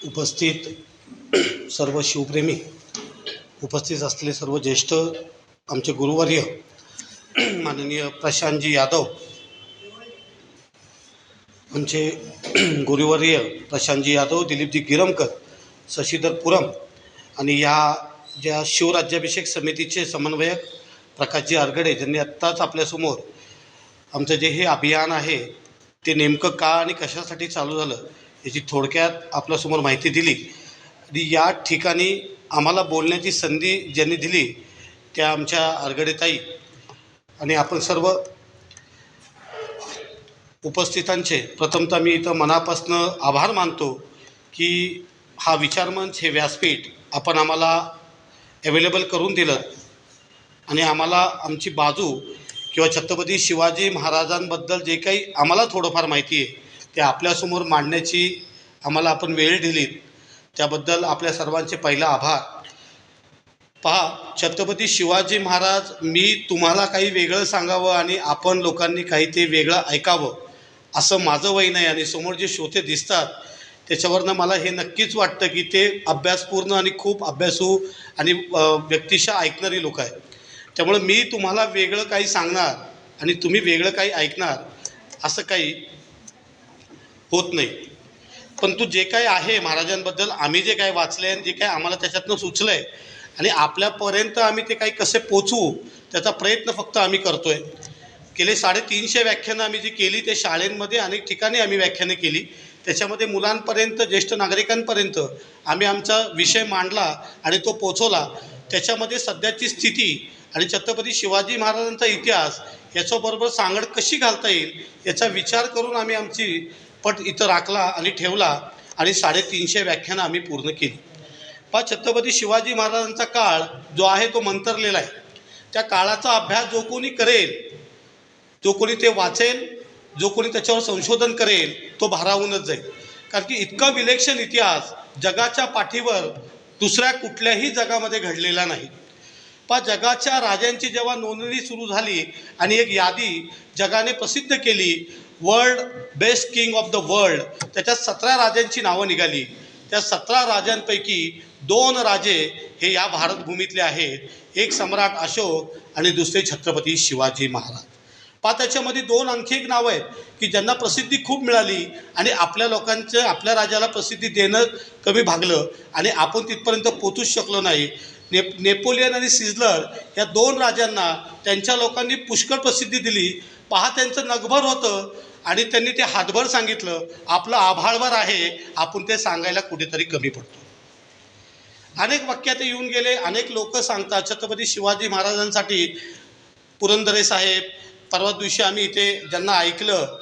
उपस्थित सर्व शिवप्रेमी, उपस्थित असलेले सर्व ज्येष्ठ आमचे गुरुवर्य माननीय प्रशांतजी यादव, आमचे गुरुवर्य प्रशांतजी यादव, दिलीपजी गिरमकर, शशीधर पुरम आणि या ज्या शिवराज्याभिषेक समितीचे समन्वयक प्रकाशजी आरगडे, ज्यांनी आत्ताच आपल्यासमोर आमचं जे हे अभियान आहे ते नेमकं का आणि कशासाठी चालू झालं याची थोडक्यात आपल्यासमोर माहिती दिली. आणि या ठिकाणी आम्हाला बोलण्याची संधी ज्यांनी दिली त्या आमच्या आरगडेताई आणि आपण सर्व उपस्थितांचे प्रथमतः मी इथं मनापासून आभार मानतो की हा विचारमंच, हे व्यासपीठ आपण आम्हाला अवेलेबल करून दिलं आणि आम्हाला आमची बाजू किंवा छत्रपती शिवाजी महाराजांबद्दल जे काही आम्हाला थोडंफार माहिती आहे ते आपल्यासमोर मांडण्याची आम्हाला आपण वेळ दिलीत, त्याबद्दल आपल्या सर्वांचे पहिला आभार. पहा, छत्रपती शिवाजी महाराज, मी तुम्हाला काही वेगळं सांगावं आणि आपण लोकांनी काही ते वेगळं ऐकावं असं माझं वय नाही. आणि समोर जे श्रोते दिसतात त्याच्यावरनं मला हे नक्कीच वाटतं की ते अभ्यासपूर्ण आणि खूप अभ्यासू आणि व्यक्तिशः ऐकणारी लोक आहेत. त्यामुळे मी तुम्हाला वेगळं काही सांगणार आणि तुम्ही वेगळं काही ऐकणार असं काही होत नाही. परंतु जे काही आहे महाराजांबद्दल आम्ही जे काही वाचले आणि जे काही आम्हाला त्याच्यातनं सुचलं आहे आणि आपल्यापर्यंत आम्ही ते काही कसे पोचवू त्याचा प्रयत्न फक्त आम्ही करतो आहे. गेले 350 व्याख्यानं आम्ही जी केली ते शाळेंमध्ये अनेक ठिकाणी आम्ही व्याख्यानं केली. त्याच्यामध्ये मुलांपर्यंत, ज्येष्ठ नागरिकांपर्यंत आम्ही आमचा विषय मांडला आणि तो पोचवला. त्याच्यामध्ये सध्याची स्थिती आणि छत्रपती शिवाजी महाराजांचा इतिहास याच्याबरोबर सांगड कशी घालता येईल याचा विचार करून आम्ही आमची पट इथं राखला आणि ठेवला आणि 350 व्याख्यानं आम्ही पूर्ण केली. पहा, छत्रपती शिवाजी महाराजांचा काळ जो आहे तो मंतरलेला आहे. त्या काळाचा अभ्यास जो कोणी करेल, जो कोणी ते वाचेल, जो कोणी त्याच्यावर संशोधन करेल तो भारावूनच जाईल. कारण की इतका विलक्षण इतिहास जगाच्या पाठीवर दुसऱ्या कुठल्याही जगामध्ये घडलेला नाही. पहा, जगाच्या राजांची जेव्हा नोंदणी सुरू झाली आणि एक यादी जगाने प्रसिद्ध केली, world best king of the world, त्याच्यात 17 राजांची नावं निघाली. त्या 17 राजांपैकी 2 राजे हे या भारतभूमीतले आहेत, एक सम्राट अशोक आणि दुसरे छत्रपती शिवाजी महाराज. पहा, त्याच्यामध्ये 2 आणखी एक नावं आहेत की ज्यांना प्रसिद्धी खूप मिळाली आणि आपल्या लोकांचं, आपल्या राजाला प्रसिद्धी देणं कमी भागलं आणि आपण तिथपर्यंत पोचूच शकलो नाही. नेपोलियन आणि सिझलर या 2 राजांना त्यांच्या लोकांनी पुष्कळ प्रसिद्धी दिली. पहा, त्यांचं नगभर होतं आणि त्यांनी ते हातभर सांगितलं. आपलं आभाळभर आहे, आपण ते सांगायला कुठेतरी कमी पडतो. अनेक वाक्यात येऊन गेले, अनेक लोक सांगतात छत्रपती शिवाजी महाराजांसाठी पुरंदरे साहेब, परवा दिवशी आम्ही इथे ज्यांना ऐकलं,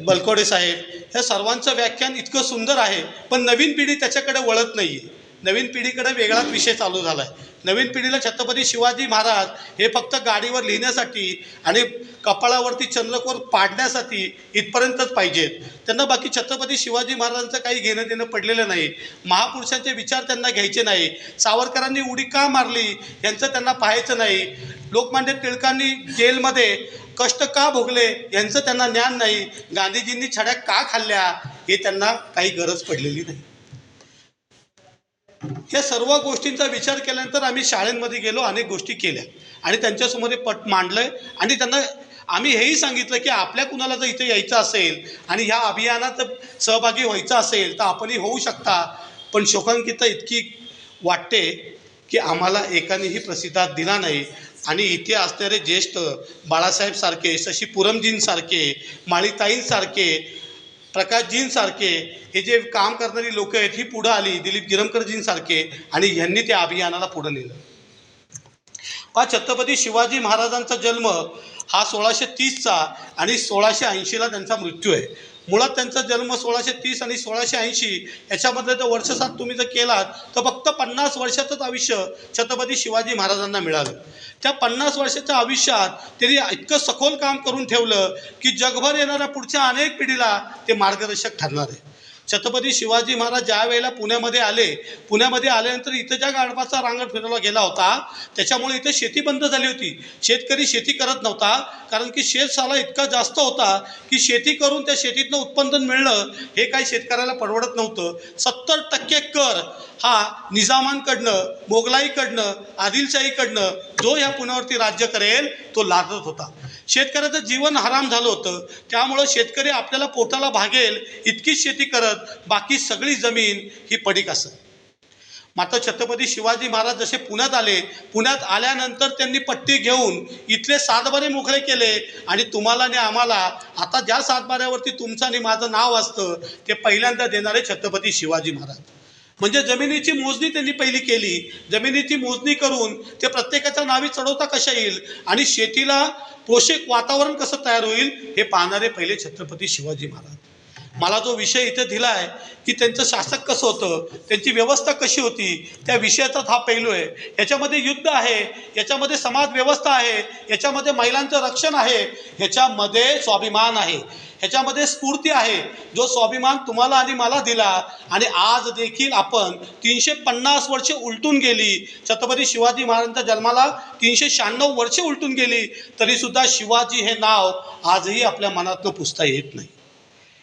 बलकोडे साहेब, ह्या सर्वांचं व्याख्यान इतकं सुंदर आहे, पण नवीन पिढी त्याच्याकडे वळत नाही आहे. नवीन पिढीकडे वेगळाच विषय चालू झाला आहे. नवीन पिढीला छत्रपती शिवाजी महाराज हे फक्त गाडीवर लिहिण्यासाठी आणि कपाळावरती चंद्रकोर पाडण्यासाठी इथपर्यंतच पाहिजेत. त्यांना बाकी छत्रपती शिवाजी महाराजांचं काही घेणं देणं पडलेलं नाही. महापुरुषांचे विचार त्यांना घ्यायचे नाही. सावरकरांनी उडी का मारली यांचं त्यांना पाहायचं नाही. लोकमान्य टिळकांनी जेलमध्ये कष्ट का भोगले यांचं त्यांना ज्ञान नाही. गांधीजींनी छड्या का खाल्ल्या हे त्यांना काही गरज पडलेली नाही. या सर्व गोष्टींचा विचार केल्यानंतर आम्ही शाळेमध्ये गेलो, अनेक गोष्टी केल्या आणि त्यांच्यासमोर पट मांडलं आणि त्यांना आम्ही हेही सांगितलं की आपल्या कुणाला जर इथे यायचं असेल आणि ह्या अभियानात सहभागी व्हायचं असेल तर आपणही होऊ शकता. पण शोकांकिता इतकी वाटते की आम्हाला एकानेही प्रतिसाद दिला नाही. आणि इथे असणारे ज्येष्ठ बाळासाहेबसारखे, शशी पुरमजींसारखे, माळीताईंसारखे, प्रकाशजींसारखे हे जे काम करणारी लोक आहेत ही पुढं आली, दिलीप गिरमकरजींसारखे, आणि ह्यांनी त्या अभियानाला पुढं नेलं. पहा, छत्रपती शिवाजी महाराजांचा जन्म हा 1630चा आणि 1680ला त्यांचा मृत्यू आहे. मुळात त्यांचा जन्म 1630 आणि 1680 याच्यामधलं जर वर्षसात तुम्ही जर केलात तर फक्त 50 वर्षाचंच आयुष्य छत्रपती शिवाजी महाराजांना मिळालं. त्या 50 वर्षाच्या आयुष्यात त्यांनी इतकं सखोल काम करून ठेवलं की जगभर येणाऱ्या पुढच्या अनेक पिढीला ते मार्गदर्शक ठरणार आहे. छत्रपती शिवाजी महाराज ज्या वेळेला पुण्यामध्ये आल्यानंतर इथं ज्या गाढवाचा रांगण फिरवला गेला होता त्याच्यामुळे इथं शेती बंद झाली होती. शेतकरी शेती करत नव्हता, कारण की शेतसाला इतका जास्त होता की शेती करून त्या शेतीतनं उत्पन्न मिळणं हे काही शेतकऱ्याला परवडत नव्हतं. 70% कर हा निजामांकडनं, मोगलाईकडनं, आदिलशाहीकडनं जो ह्या पुण्यावरती राज्य करेल तो लादत होता. शेतकऱ्याचं जीवन हराम झालं होतं. त्यामुळं शेतकरी आपल्याला पोटाला भागेल इतकीच शेती करत बाकी सगळी जमीन ही पडीक असत. मात्र छत्रपती शिवाजी महाराज जसे पुण्यात आल्यानंतर त्यांनी पट्टी घेऊन इथले सातबारे मोकळे केले आणि तुम्हाला आणि आम्हाला आता ज्या सातबाऱ्यावरती तुमचं आणि माझं नाव असतं ते पहिल्यांदा देणारे छत्रपती शिवाजी महाराज. म्हणजे जमिनीची मोजणी त्यांनी पहिली केली. जमिनीची मोजणी करून ते प्रत्येकाच्या नावी चढवता कशा येईल आणि शेतीला पोषक वातावरण कसं तयार होईल हे पाहणारे पहिले छत्रपती शिवाजी महाराज. मला जो विषय इथे दिला आहे की त्यांचं शासक कसं होतं, त्यांची व्यवस्था कशी होती, त्या विषयाचाच हा पैलू आहे. याच्यामध्ये युद्ध आहे, याच्यामध्ये समाज व्यवस्था आहे, याच्यामध्ये महिलांचं रक्षण आहे, ह्याच्यामध्ये स्वाभिमान आहे, ह्याच्यामध्ये स्फूर्ती आहे. जो स्वाभिमान तुम्हाला आणि मला दिला आणि आज देखील आपण 350 वर्षे उलटून गेली, छत्रपती शिवाजी महाराजांच्या जन्माला 396 वर्षे उलटून गेली, तरीसुद्धा शिवाजी हे नाव आजही आपल्या मनातनं पुसता येत नाही.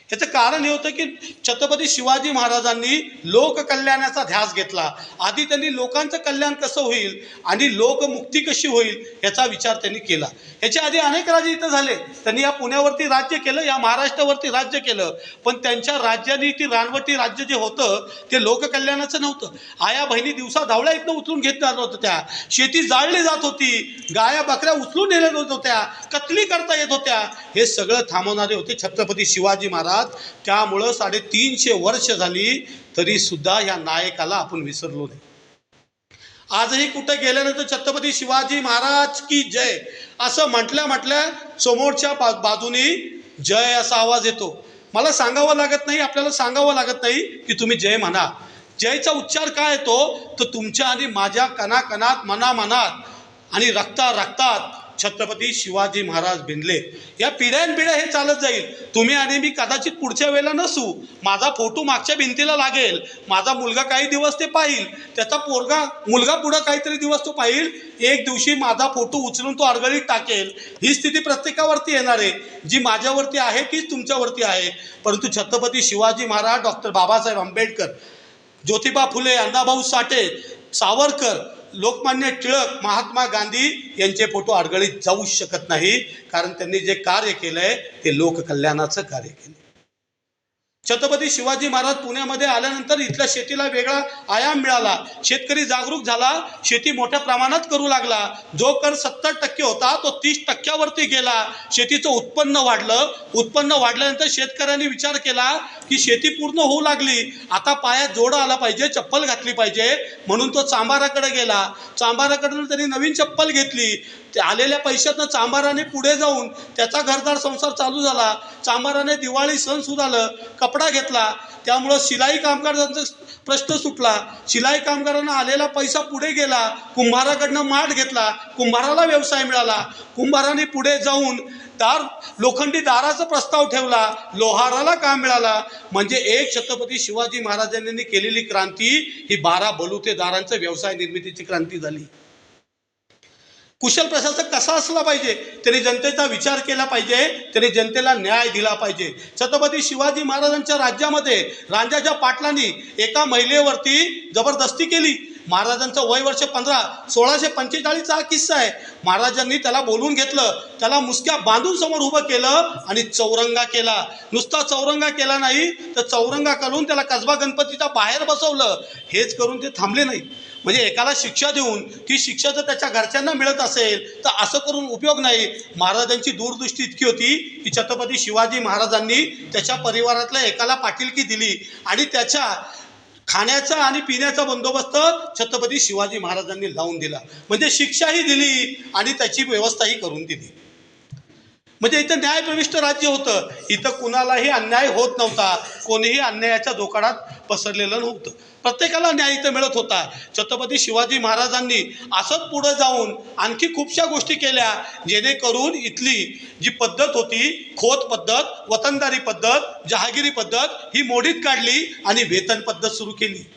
याचं कारण हे होतं की छत्रपती शिवाजी महाराजांनी लोककल्याणाचा ध्यास घेतला. आधी त्यांनी लोकांचं कल्याण कसं होईल आणि लोकमुक्ती कशी होईल याचा विचार त्यांनी केला. याच्या आधी अनेक राजे इथं झाले, त्यांनी या पुण्यावरती राज्य केलं, या महाराष्ट्रावरती राज्य केलं, पण त्यांच्या राज्याने ती रानवटी राज्य जे होतं ते लोककल्याणाचं नव्हतं. आया बहिणी दिवसा धावळ्या इथनं उचलून घेत जात होत्या, शेती जाळली जात होती, गाया बकऱ्या उचलून नेल्या जात होत्या, कत्तली करता येत होत्या. हे सगळं थांबवणारे होते छत्रपती शिवाजी महाराज. त्यामुळं 350 वर्ष झाली तरी सुद्धा या नायकाला आपण विसरलो नाही. आजही कुठे गेल्यानंतर छत्रपती शिवाजी महाराज की जय असं म्हटल्या समोरच्या बाजूनी जय असा आवाज येतो. मला सांगावं लागत नाही, आपल्याला सांगावं लागत नाही की तुम्ही जय म्हणा. जयचा उच्चार काय येतो तर तुमच्या आणि माझ्या कणाकणात, मनामनात आणि रक्तात छत्रपती शिवाजी महाराज भिनले. या पिढ्यानपिढ्या हे चालत जाईल. तुम्ही आणि मी कदाचित पुढच्या वेळेला नसू, माझा फोटो मागच्या भिंतीला लागेल, माझा मुलगा काही दिवस ते पाहिल, त्याचा मुलगा पुढं काहीतरी दिवस तो पाहिल, एक दिवशी माझा फोटो उचलून तो अडगळीत टाकेल. ही स्थिती प्रत्येकावरती येणार आहे. जी माझ्यावरती आहे तीच तुमच्यावरती आहे. परंतु छत्रपती शिवाजी महाराज, डॉक्टर बाबासाहेब आंबेडकर, ज्योतिबा फुले, अण्णाभाऊ साठे, सावरकर, लोकमान्य टिळक, महात्मा गांधी यांचे फोटो अडगळीत जाऊ शकत नाही, कारण त्यांनी जे कार्य केलंय ते लोककल्याणाचं कार्य केलं. छत्रपती शिवाजी महाराज पुण्यामध्ये आल्यानंतर इथल्या शेतीला वेगळा आयाम मिळाला. शेतकरी जागरूक झाला, शेती मोठ्या प्रमाणात करू लागला. जो कर 70% होता तो 30% गेला. शेतीचं उत्पन्न वाढलं. उत्पन्न वाढल्यानंतर शेतकऱ्यांनी विचार केला की शेती पूर्ण होऊ लागली, आता पायात जोडा आला पाहिजे, चप्पल घातली पाहिजे, म्हणून तो चांभाराकडे गेला. चांभाराकडून त्यांनी नवीन चप्पल घेतली. ते आलेल्या पैशातनं चांभाराने पुढे जाऊन त्याचा घरदार संसार चालू झाला. चांभाराने दिवाळी सण सुरू कपडा घेतला. त्यामुळं शिलाई कामगारांचा प्रश्न सुटला. शिलाई कामगारांना आलेला पैसा पुढे गेला. कुंभाराकडनं माठ घेतला, कुंभाराला व्यवसाय मिळाला. कुंभाराने पुढे जाऊन लोखंडी दाराचा प्रस्ताव ठेवला, लोहाराला काम मिळाला. म्हणजे एक छत्रपती शिवाजी महाराजांनी केलेली क्रांती ही 12 बलुतेदारांचं व्यवसाय निर्मितीची क्रांती झाली. कुशल प्रशासक कसा असला पाहिजे, त्यांनी जनतेचा विचार केला पाहिजे, त्यांनी जनतेला न्याय दिला पाहिजे. छत्रपती शिवाजी महाराजांच्या राज्यामध्ये रांजाच्या पाटलांनी एका महिलेवरती जबरदस्ती केली. महाराजांचं वय वर्ष 15, 1645 हा किस्सा आहे. महाराजांनी त्याला बोलवून घेतलं, त्याला मुसक्या बांधून समोर उभं केलं आणि चौरंगा केला. नुसता चौरंगा केला नाही तर चौरंगा करून त्याला कसबा गणपतीच्या बाहेर बसवलं. हेच करून ते थांबले नाही. म्हणजे एकाला शिक्षा देऊन ती शिक्षा जर त्याच्या घरच्यांना मिळत असेल तर असं करून उपयोग नाही. महाराजांची दूरदृष्टी इतकी होती की छत्रपती शिवाजी महाराजांनी त्याच्या परिवारातल्या एकाला पाटीलकी दिली आणि त्याच्या खाण्याचा आणि पिण्याचा बंदोबस्त छत्रपती शिवाजी महाराजांनी लावून दिला. म्हणजे शिक्षाही दिली आणि त्याची व्यवस्थाही करून दिली. म्हणजे इथं न्यायप्रविष्ट राज्य होतं. इथं कुणालाही अन्याय होत नव्हता, कोणीही अन्यायाच्या जोकाडात पसरलेलं नव्हतं. प्रत्येकाला न्याय इथं मिळत होता. छत्रपती शिवाजी महाराजांनी असंच पुढं जाऊन आणखी खूपशा गोष्टी केल्या, जेणेकरून इथली जी पद्धत होती, खोत पद्धत, वतनदारी पद्धत, जहागिरी पद्धत ही मोडीत काढली आणि वेतन पद्धत सुरू केली.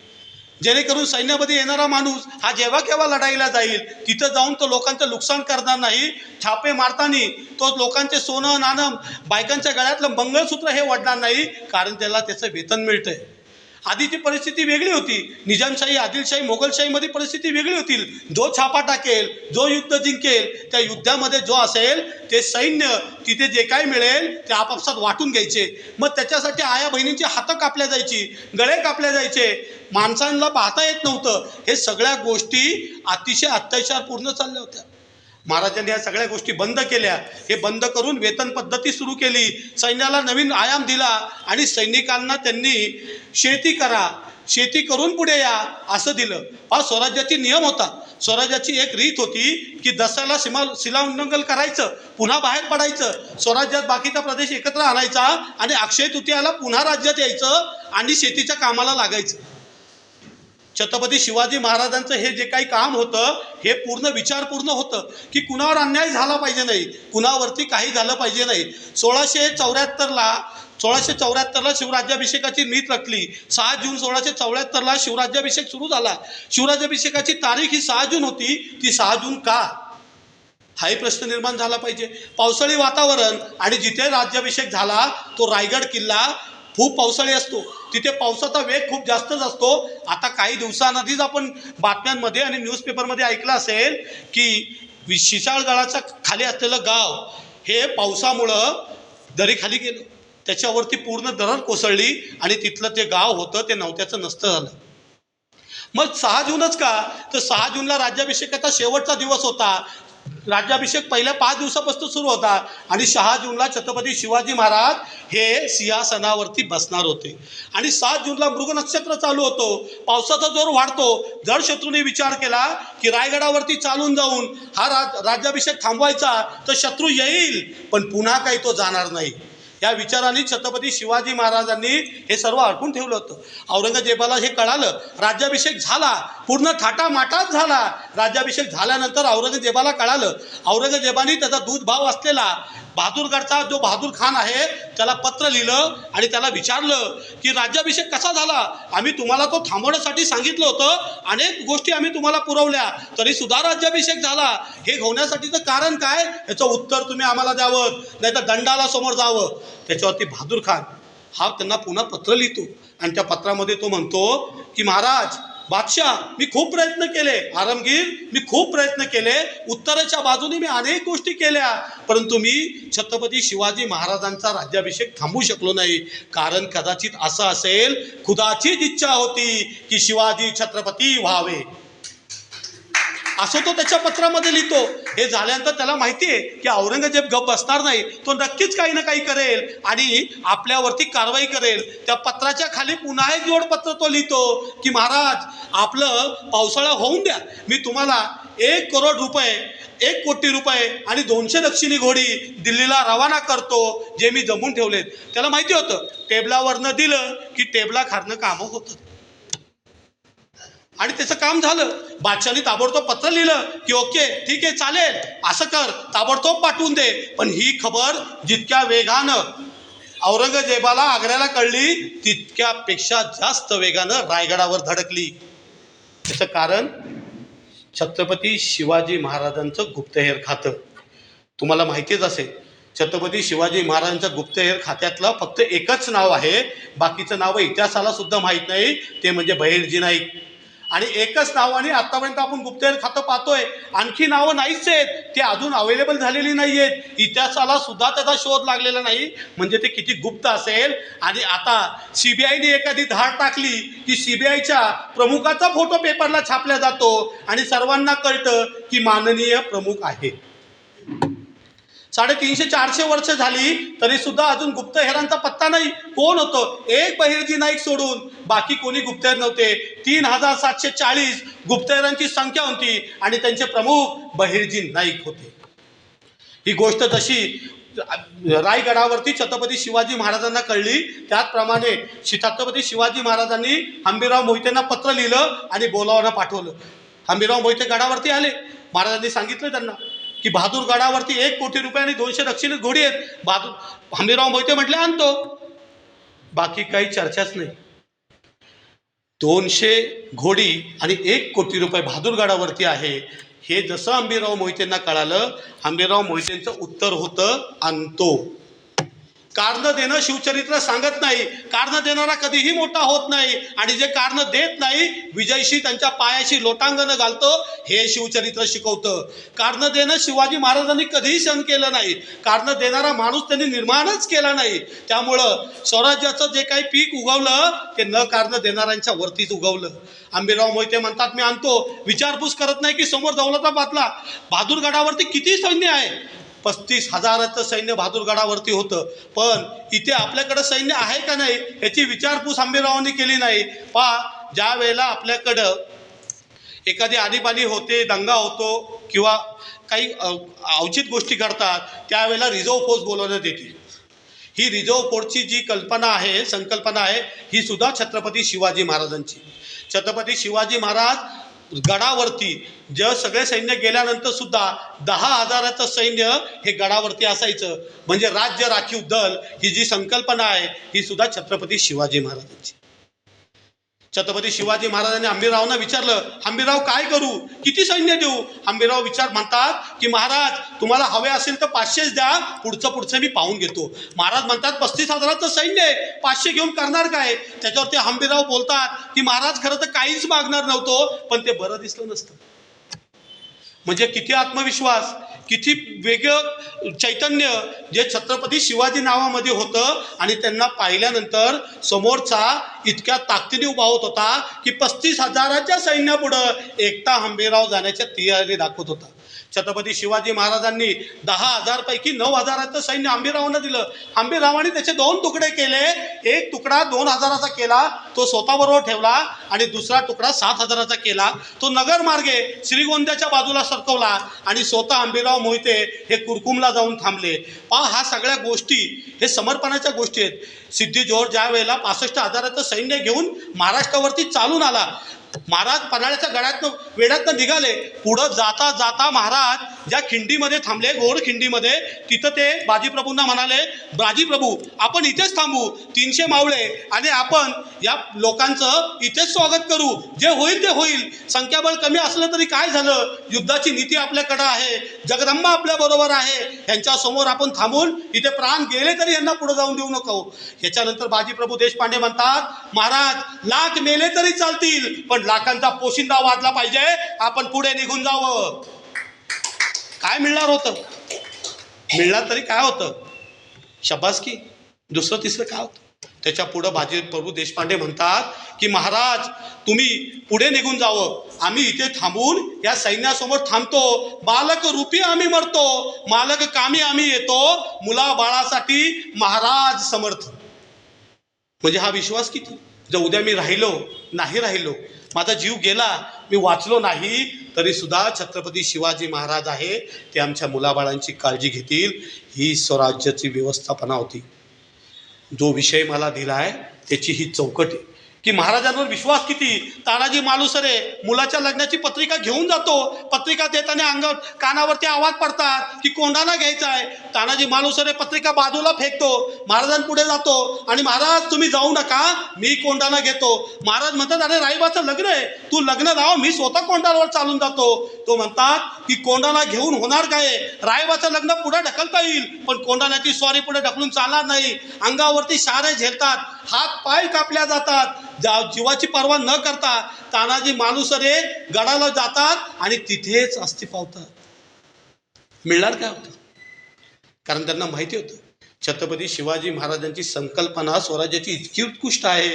जेणेकरून सैन्यामध्ये येणारा माणूस हा जेव्हा केव्हा लढाईला जाईल, तिथं जाऊन तो लोकांचं नुकसान करणार नाही. छापे मारताना तो लोकांचे सोनं नाणं, बायकांच्या गळ्यातलं मंगळसूत्र हे वाढणार नाही, कारण त्याला त्याचं वेतन मिळतंय. आधीची परिस्थिती वेगळी होती. निजामशाही, आदिलशाही, मोगलशाहीमध्ये परिस्थिती वेगळी होती. जो छापा टाकेल, जो युद्ध जिंकेल, त्या युद्धामध्ये जो असेल ते सैन्य, तिथे जे काही मिळेल ते आपापसात वाटून घ्यायचे. मग त्याच्यासाठी आया बहिणींची हातं कापल्या जायची, गळे कापले जायचे, माणसांना पाहता येत नव्हतं. हे सगळ्या गोष्टी अतिशय अत्याचारपूर्ण चालल्या होत्या. महाराजांनी या सगळ्या गोष्टी बंद केल्या. हे बंद करून वेतन पद्धती सुरू केली, सैन्याला नवीन आयाम दिला आणि सैनिकांना त्यांनी शेती करा, शेती करून पुढे या असं दिलं. हा स्वराज्याची नियम होता. स्वराज्याची एक रीत होती की दसऱ्याला शिलाउल्लंघन करायचं, पुन्हा बाहेर पडायचं, स्वराज्यात बाकीचा प्रदेश एकत्र आणायचा आणि अक्षय तृतीयाला पुन्हा राज्यात यायचं आणि शेतीच्या कामाला लागायचं. छत्रपती शिवाजी महाराजांचं हे जे काही काम होतं हे पूर्ण विचारपूर्ण होतं की कुणावर अन्याय झाला पाहिजे नाही, कुणावरती काही झालं पाहिजे नाही. 1674ला शिवराज्याभिषेकाची मीत रचली. 6 जून 1674ला शिवराज्याभिषेक सुरू झाला. शिवराज्याभिषेकाची तारीख ही 6 जून होती. ती 6 जून का, हाही प्रश्न निर्माण झाला पाहिजे. पावसाळी वातावरण आणि जिथे राज्याभिषेक झाला तो रायगड किल्ला खूप पावसाळी असतो, तिथे पावसाचा वेग खूप जास्तच असतो. आता काही दिवसांआधीच आपण बातम्यांमध्ये आणि न्यूजपेपरमध्ये ऐकलं असेल की शिशाळगडाच्या खाली असलेलं गाव हे पावसामुळं दरीखाली गेलं, त्याच्यावरती पूर्ण दरड कोसळली आणि तिथलं ते गाव होतं ते नव्हत्याचं नसतं झालं. मग 6 जूनच का, तर 6 जूनला राज्याभिषेकाचा शेवटचा दिवस होता. राज्याभिषेक पहिल्या 5 दिवसापासून सुरू होता आणि 6 जूनला छत्रपती शिवाजी महाराज हे सिंहासनावरती बसणार होते. आणि 7 जूनला मृग नक्षत्र चालू होतो, पावसाचा जोर वाढतो. जर शत्रूने विचार केला की रायगडावरती चालून जाऊन हा राज्याभिषेक थांबवायचा तर शत्रू येईल पण पुन्हा काही तो जाणार नाही, या विचाराने छत्रपती शिवाजी महाराजांनी हे सर्व अडकून ठेवलं होतं. औरंगजेबाला हे कळालं, राज्याभिषेक झाला, पूर्ण थाटामाटात झाला. राज्याभिषेक झाल्यानंतर औरंगजेबाला कळालं. औरंगजेबाने त्याचा दूध भाव असलेला बहादूरगडचा जो बहादूर खान आहे त्याला पत्र लिहिलं आणि त्याला विचारलं की राज्याभिषेक कसा झाला, आम्ही तुम्हाला तो थांबवण्यासाठी सांगितलं होतं, अनेक गोष्टी आम्ही तुम्हाला पुरवल्या, तरी सुद्धा राज्याभिषेक झाला, हे होण्यासाठीचं कारण काय, याचं उत्तर तुम्ही आम्हाला द्यावं, नाही तर दंडाला समोर जावं. त्याच्यावरती बहादूर खान हा त्यांना पुन्हा पत्र लिहितो आणि त्या पत्रामध्ये तो म्हणतो की महाराज, बादशाह, मी खूप प्रयत्न केले, आरामगीर, मी खूप प्रयत्न केले, उत्तरेच्या बाजूने मी अनेक गोष्टी केल्या, परंतु मी छत्रपती शिवाजी महाराजांचा राज्याभिषेक थांबवू शकलो नाही. कारण कदाचित असं असेल, खुदाचीच इच्छा होती की शिवाजी छत्रपती व्हावे, असं तो त्याच्या पत्रामध्ये लिहितो. हे झाल्यानंतर त्याला माहिती आहे की औरंगजेब गप बसणार नाही, तो नक्कीच काही ना काही करेल आणि आपल्यावरती कारवाई करेल. त्या पत्राच्या खाली पुन्हा एक जोडपत्र तो लिहितो की महाराज, आपलं पावसाळा होऊन द्या, मी तुम्हाला 1 करोड रुपये, 1 कोटी रुपये आणि 200 दक्षिणी घोडी दिल्लीला रवाना करतो, जे मी जमून ठेवलेत. त्याला माहिती होतं टेबलावरनं दिलं की टेबला खारणं कामं होतं आणि त्याचं काम झालं. बादशाहने ताबडतोब पत्र लिहिलं की ओके, ठीक आहे, चालेल, असं कर, ताबडतोब पाठवून दे. पण ही खबर जितक्या वेगानं औरंगजेबाला आग्र्याला कळली, तितक्यापेक्षा जास्त वेगानं रायगडावर धडकली. त्याचं कारण छत्रपती शिवाजी महाराजांचं गुप्तहेर खातं. तुम्हाला माहितीच असेल, छत्रपती शिवाजी महाराजांच्या गुप्तहेर खात्यातलं फक्त एकच नाव आहे, बाकीचं नावं इतिहासाला सुद्धा माहीत नाही, ते म्हणजे बहिर्जी नाईक. आणि एकच नावाने आतापर्यंत आपण गुप्तहेर खातं पाहतोय, आणखी नावं नाहीच आहेत, ते अजून अवेलेबल झालेली नाही आहेत, इतिहासाला सुद्धा त्याचा शोध लागलेला नाही, म्हणजे ते किती गुप्त असेल. आणि आता CBIने एखादी धाड टाकली की CBIच्या प्रमुखाचा फोटो पेपरला छापला जातो आणि सर्वांना कळतं की माननीय प्रमुख आहे. 350-400 वर्ष झाली तरी सुद्धा अजून गुप्तहेरांचा पत्ता नाही. कोण होतं? एक बहिर्जी नाईक सोडून बाकी कोणी गुप्तहेर नव्हते. 3740 गुप्तहेरांची संख्या होती आणि त्यांचे प्रमुख बहिर्जी नाईक होते. ही गोष्ट जशी रायगडावरती छत्रपती शिवाजी महाराजांना कळली, त्याचप्रमाणे छत्रपती शिवाजी महाराजांनी हंबीरराव मोहितेंना पत्र लिहिलं आणि बोलावणं पाठवलं. हंबीरराव मोहिते गडावरती आले. महाराजांनी सांगितलं त्यांना की बहादूर गडावरती 1 कोटी रुपये आणि 200 दक्षिणेत घोडी आहेत. हंबीरराव मोहिते म्हटले आणतो. बाकी काही चर्चाच नाही. 200 घोडी आणि 1 कोटी रुपये बहादूर गडावरती आहे. हे जसं हंबीरराव मोहितेंना कळालं, हंबीरराव मोहितेंचं उत्तर होतं आणतो. कारण देणं शिवचरित्र सांगत नाही. कारण देणारा कधीही मोठा होत नाही आणि जे कारण देत नाही विजयशी त्यांच्या पायाशी लोटांगण घालतो, हे शिवचरित्र शिकवतं. कारण देणं शिवाजी महाराजांनी कधीही सहन केलं नाही. कारण देणारा माणूस त्यांनी निर्माणच केला नाही. त्यामुळं स्वराज्याचं जे काही पीक उगवलं ते न कारण देणाऱ्यांच्या वरतीच उगवलं. हंबीरराव मोहिते म्हणतात मी आणतो. विचारपूस करत नाही की समोर दौलताबादला बहादूरगडावरती किती सैन्य आहे. 35,000चं सैन्य बहादूरगडावरती होतं. पण इथे आपल्याकडं सैन्य आहे का नाही याची विचारपूस हंबीररावांनी केली नाही. ज्या वेळेला आपल्याकडं एखादी आणीबाणी होते, दंगा होतो किंवा काही अवचित गोष्टी घडतात, त्यावेळेला रिझर्व्ह फोर्स बोलवण्यात येते. ही रिझर्व्ह फोर्सची जी कल्पना आहे, संकल्पना आहे, ही सुद्धा छत्रपती शिवाजी महाराजांची. छत्रपती शिवाजी महाराज गडावरती जे सगळे सैन्य गेल्यानंतर सुद्धा 10,000चं सैन्य हे गडावरती असायचं. म्हणजे राज्य राखीव दल ही जी संकल्पना आहे ही सुद्धा छत्रपती शिवाजी महाराजांची. छत्रपती शिवाजी महाराजांनी हंबीररावांना विचारलं, हंबीरराव काय करू, किती सैन्य देऊ. हंबीरराव म्हणतात की महाराज तुम्हाला हवे असेल तर 500 द्या, पुढचं मी पाहून घेतो. महाराज म्हणतात 35,000चं सैन्य आहे, 500 घेऊन करणार काय. त्याच्यावर ते हंबीरराव बोलतात की महाराज खरं तर काहीच मागणार नव्हतो, पण ते बरं दिसलं नसतं. म्हणजे किती आत्मविश्वास, किती वेगळं चैतन्य जे छत्रपती शिवाजी नावामध्ये होतं. आणि त्यांना पाहिल्यानंतर समोरचा इतक्या ताकदीने उभा होत होता की 35,000च्या सैन्यापुढं एकटा हंबीरराव जाण्याच्या तयारी दाखवत होता. छत्रपती शिवाजी महाराजांनी 10,000 पैकी 9,000चं सैन्य हंबीररावांना दिलं. हंबीररावांनी त्याचे 2 तुकडे केले. एक तुकडा 2,000चा केला, तो स्वतःबरोबर ठेवला आणि दुसरा तुकडा 7,000चा केला. तो नगर मार्गे श्रीगोंद्याच्या बाजूला सरकवला आणि स्वतः हंबीरराव मोहिते हे कुरकुमला जाऊन थांबले. हा सगळ्या गोष्टी हे समर्पणाच्या गोष्टी आहेत. सिद्धी जोहर ज्या वेळेला 65,000चं सैन्य घेऊन महाराष्ट्रावरती चालून आला, महाराज पन्हाळ्याच्या गडातनं वेढ्यातनं निघाले. पुढं जाता जाता महाराज ज्या खिंडीमध्ये थांबले, गोड खिंडीमध्ये, तिथं ते बाजीप्रभूंना म्हणाले, बाजीप्रभू आपण इथेच थांबू, 300 मावळे आणि आपण या लोकांचं इथेच स्वागत करू, जे होईल ते होईल. संख्याबळ कमी असलं तरी काय झालं, युद्धाची नीती आपल्याकडं आहे, जगदंबा आपल्याबरोबर आहे. यांच्यासमोर आपण थांबून इथे प्राण गेले तरी यांना पुढे जाऊन देऊ नको. ह्याच्यानंतर बाजीप्रभू देशपांडे म्हणतात, महाराज लाख मेले तरी चालतील, पण लाखांचा पोशिंदा वाजला पाहिजे, आपण पुढे निघून जावं. काय मिळणार होतं, मिळणार तरी काय होतं, शबासकी, दुसरं तिसरं काय होतं. त्याच्या पुढं बाजीप्रभू देशपांडे म्हणतात की महाराज तुम्ही पुढे निघून जावं, आम्ही इथे थांबून या सैन्यासमोर थांबतो. बालक रूपी आम्ही मरतो, मालक कामी आम्ही येतो, मुला बाळासाठी महाराज समर्थ. म्हणजे हा विश्वास किती. जर उद्या मी नाही राहिलो, माझा जीव गेला, मी वाचलो नाही, तरी सुद्धा छत्रपती शिवाजी महाराज आहे ते आमच्या मुलाबाळांची काळजी घेतील. ही स्वराज्याची व्यवस्थापना होती. जो विषय मला दिला आहे त्याची ही चौकट आहे की महाराजांवर विश्वास किती. तानाजी मालुसरे मुलाच्या लग्नाची पत्रिका घेऊन जातो, पत्रिका देताना अंगावर कानावरती आवाज पडतात की कोंडाणा घ्यायचा आहे. तानाजी मालुसरे पत्रिका बाजूला फेकतो, महाराजांपुढे जातो आणि महाराज तुम्ही जाऊ नका, मी कोंडाणा घेतो. महाराज म्हणतात अरे राईबाचं लग्न आहे, तू लग्न लाव, मी स्वतः कोंडाण्यावर चालून जातो. तो म्हणतात की कोंडाणा घेऊन होणार काय, रायबाचं लग्न पुढे ढकलता येईल पण कोंडाण्याची स्वारी पुढे ढकलून चालणार नाही. अंगावरती शारे झेलतात, हात पाय कापल्या जातात, जीवाची पर्वा न करता तानाजी मालुसरे गडाला जातात आणि तिथेच अस्थि पावतात. मिळणार काय होतं, कारण त्यांना माहिती होतं छत्रपती शिवाजी महाराजांची संकल्पना स्वराज्याची इतकी उत्कृष्ट आहे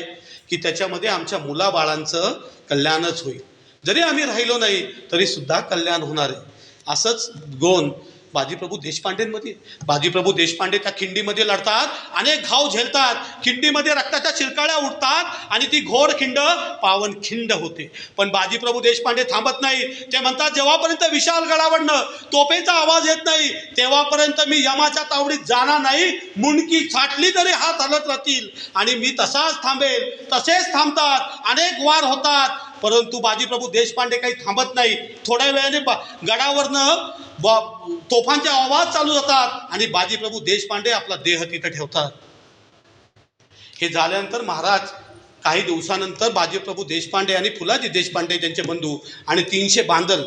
की त्याच्यामध्ये आमच्या मुलाबाळांचं कल्याणच होईल. जरी आम्ही राहिलो नाही तरी सुद्धा कल्याण होणार आहे. असंच गोन बाजीप्रभू देशपांडेंमध्ये. बाजीप्रभू देशपांडे त्या खिंडीमध्ये लढतात, अनेक घाव झेलतात, खिंडीमध्ये रक्ताच्या चिरकाळ्या उठतात आणि ती घोर खिंड पावन खिंड होते. पण बाजीप्रभू देशपांडे थांबत नाही. ते म्हणतात, जेव्हापर्यंत विशाल गडावरनं तोफेचा आवाज येत नाही तेव्हापर्यंत मी यमाच्या तावडीत जाणार नाही. मुंडकी छाटली तरी हात हलत राहतील आणि मी तसाच थांबेल. तसेच थांबतात, अनेक वार होतात, परंतु बाजीप्रभू देशपांडे काही थांबत नाही. थोड्या वेळाने गडावरनं तोफांचे आवाज चालू होतात आणि बाजीप्रभू देशपांडे आपला देह तिथं ठेवतात. हे झाल्यानंतर महाराज काही दिवसानंतर बाजीप्रभू देशपांडे आणि फुलाजी देशपांडे त्यांचे बंधू आणि 300 बांदल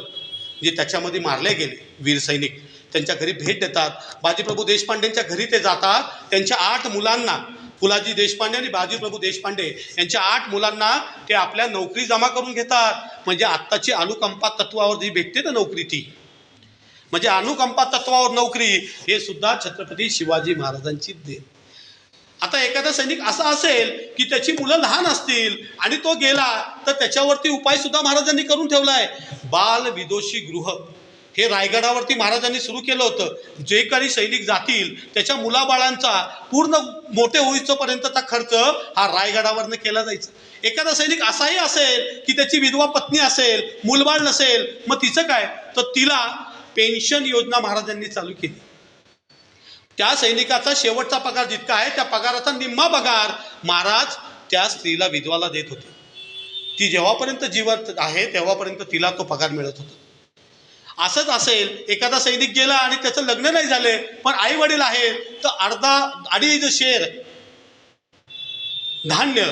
जे त्याच्यामध्ये मारले गेले वीर सैनिक त्यांच्या घरी भेट देतात. बाजीप्रभू देशपांडेंच्या घरी ते जातात. त्यांच्या 8 मुलांना, फुलाजी देशपांडे आणि बाजीप्रभू देशपांडे यांच्या 8 मुलांना ते आपल्या नोकरी जमा करून घेतात. म्हणजे आत्ताची अनुकंपा तत्वावर जी भेटते ना नोकरी, ती म्हणजे अनुकंपा तत्वावर नोकरी, हे सुद्धा छत्रपती शिवाजी महाराजांची देण. आता एखादा सैनिक असा असेल की त्याची मुलं लहान असतील आणि तो गेला तर त्याच्यावरती उपाय सुद्धा महाराजांनी करून ठेवलाय. बाल विदोषी गृह हे रायगडावरती महाराजांनी सुरू केलं होतं. जे काही सैनिक जातील त्याच्या मुलाबाळांचा पूर्ण मोठे होईपर्यंतचा खर्च हा रायगडावरनं केला जायचा. एखादा सैनिक असाही असेल की त्याची विधवा पत्नी असेल, मुलबाळ नसेल, मग तिचं काय, तर तिला पेन्शन योजना महाराजांनी चालू केली. त्या सैनिकाचा शेवटचा पगार जितका आहे त्या पगाराचा निम्मा पगार महाराज त्या स्त्रीला, विधवाला देत होते. ती जेव्हापर्यंत जिवंत आहे तेव्हापर्यंत तिला तो पगार मिळत होता. असंच असेल, एखादा सैनिक गेला आणि त्याचं लग्न नाही झाले पण आई वडील आहेत, तर 2.5 शेर धान्य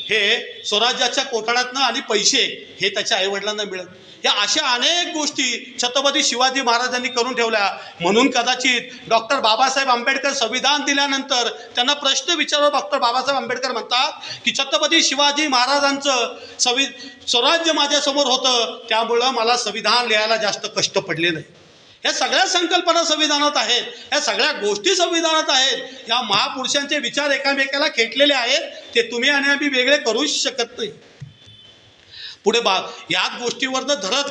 हे स्वराज्याच्या कोठारातनं आणि पैसे हे त्याच्या आईवडिलांना मिळत. या अशा अनेक गोष्टी छत्रपती शिवाजी महाराजांनी करून ठेवल्या. म्हणून कदाचित डॉक्टर बाबासाहेब आंबेडकर संविधान दिल्यानंतर त्यांना प्रश्न विचारला. डॉक्टर बाबासाहेब आंबेडकर म्हणतात की छत्रपती शिवाजी महाराजांचं स्वराज्य माझ्यासमोर होतं, त्यामुळं मला संविधान लिहायला जास्त कष्ट पडले नाही. ह्या सगळ्या संकल्पना संविधानात आहेत, ह्या सगळ्या गोष्टी संविधानात आहेत. या महापुरुषांचे विचार एकामेकाला खेटलेले आहेत, ते तुम्ही आणि आम्ही वेगळे करूच शकत नाही. पुढे याच गोष्टीवरनं धरत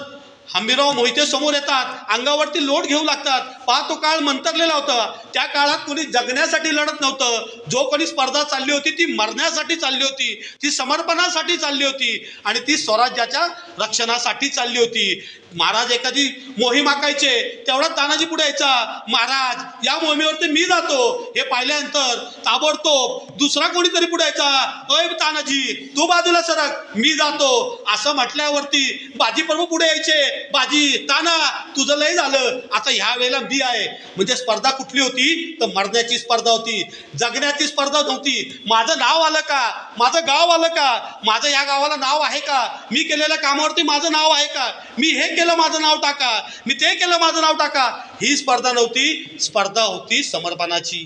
हंबीरराव मोहिते समोर येतात, अंगावरती लोट घेऊ लागतात. तो काळ मंतरलेला होता. त्या काळात कोणी जगण्यासाठी लढत नव्हतं. जो कोणी स्पर्धा चालली होती ती मरण्यासाठी चालली होती, ती समर्पणासाठी चालली होती आणि ती स्वराज्याच्या रक्षणासाठी चालली होती. महाराज एखादी मोहीम आखायचे तेवढा तानाजी पुढे यायचा, महाराज या मोहिमेवरती मी जातो. हे पाहिल्यानंतर ताबडतोब दुसरा कोणीतरी पुढे यायचा, अय तानाजी तू बाजूला सरक, मी जातो. असं म्हटल्यावरती बाजीप्रभू पुढे यायचे, बाजी ताना तुझं लय झालं, आता ह्या वेळेला मी आहे. म्हणजे स्पर्धा कुठली होती, तर मरण्याची स्पर्धा होती, जगण्याची स्पर्धा नव्हती. माझं नाव आलं का, माझं गाव आलं का, माझं या गावाला नाव आहे का, मी केलेल्या कामावरती माझं नाव आहे का, मी हे केलं माझं नाव टाका, मी ते केलं माझं नाव टाका. ही स्पर्धा नव्हती, स्पर्धा होती समर्पणाची.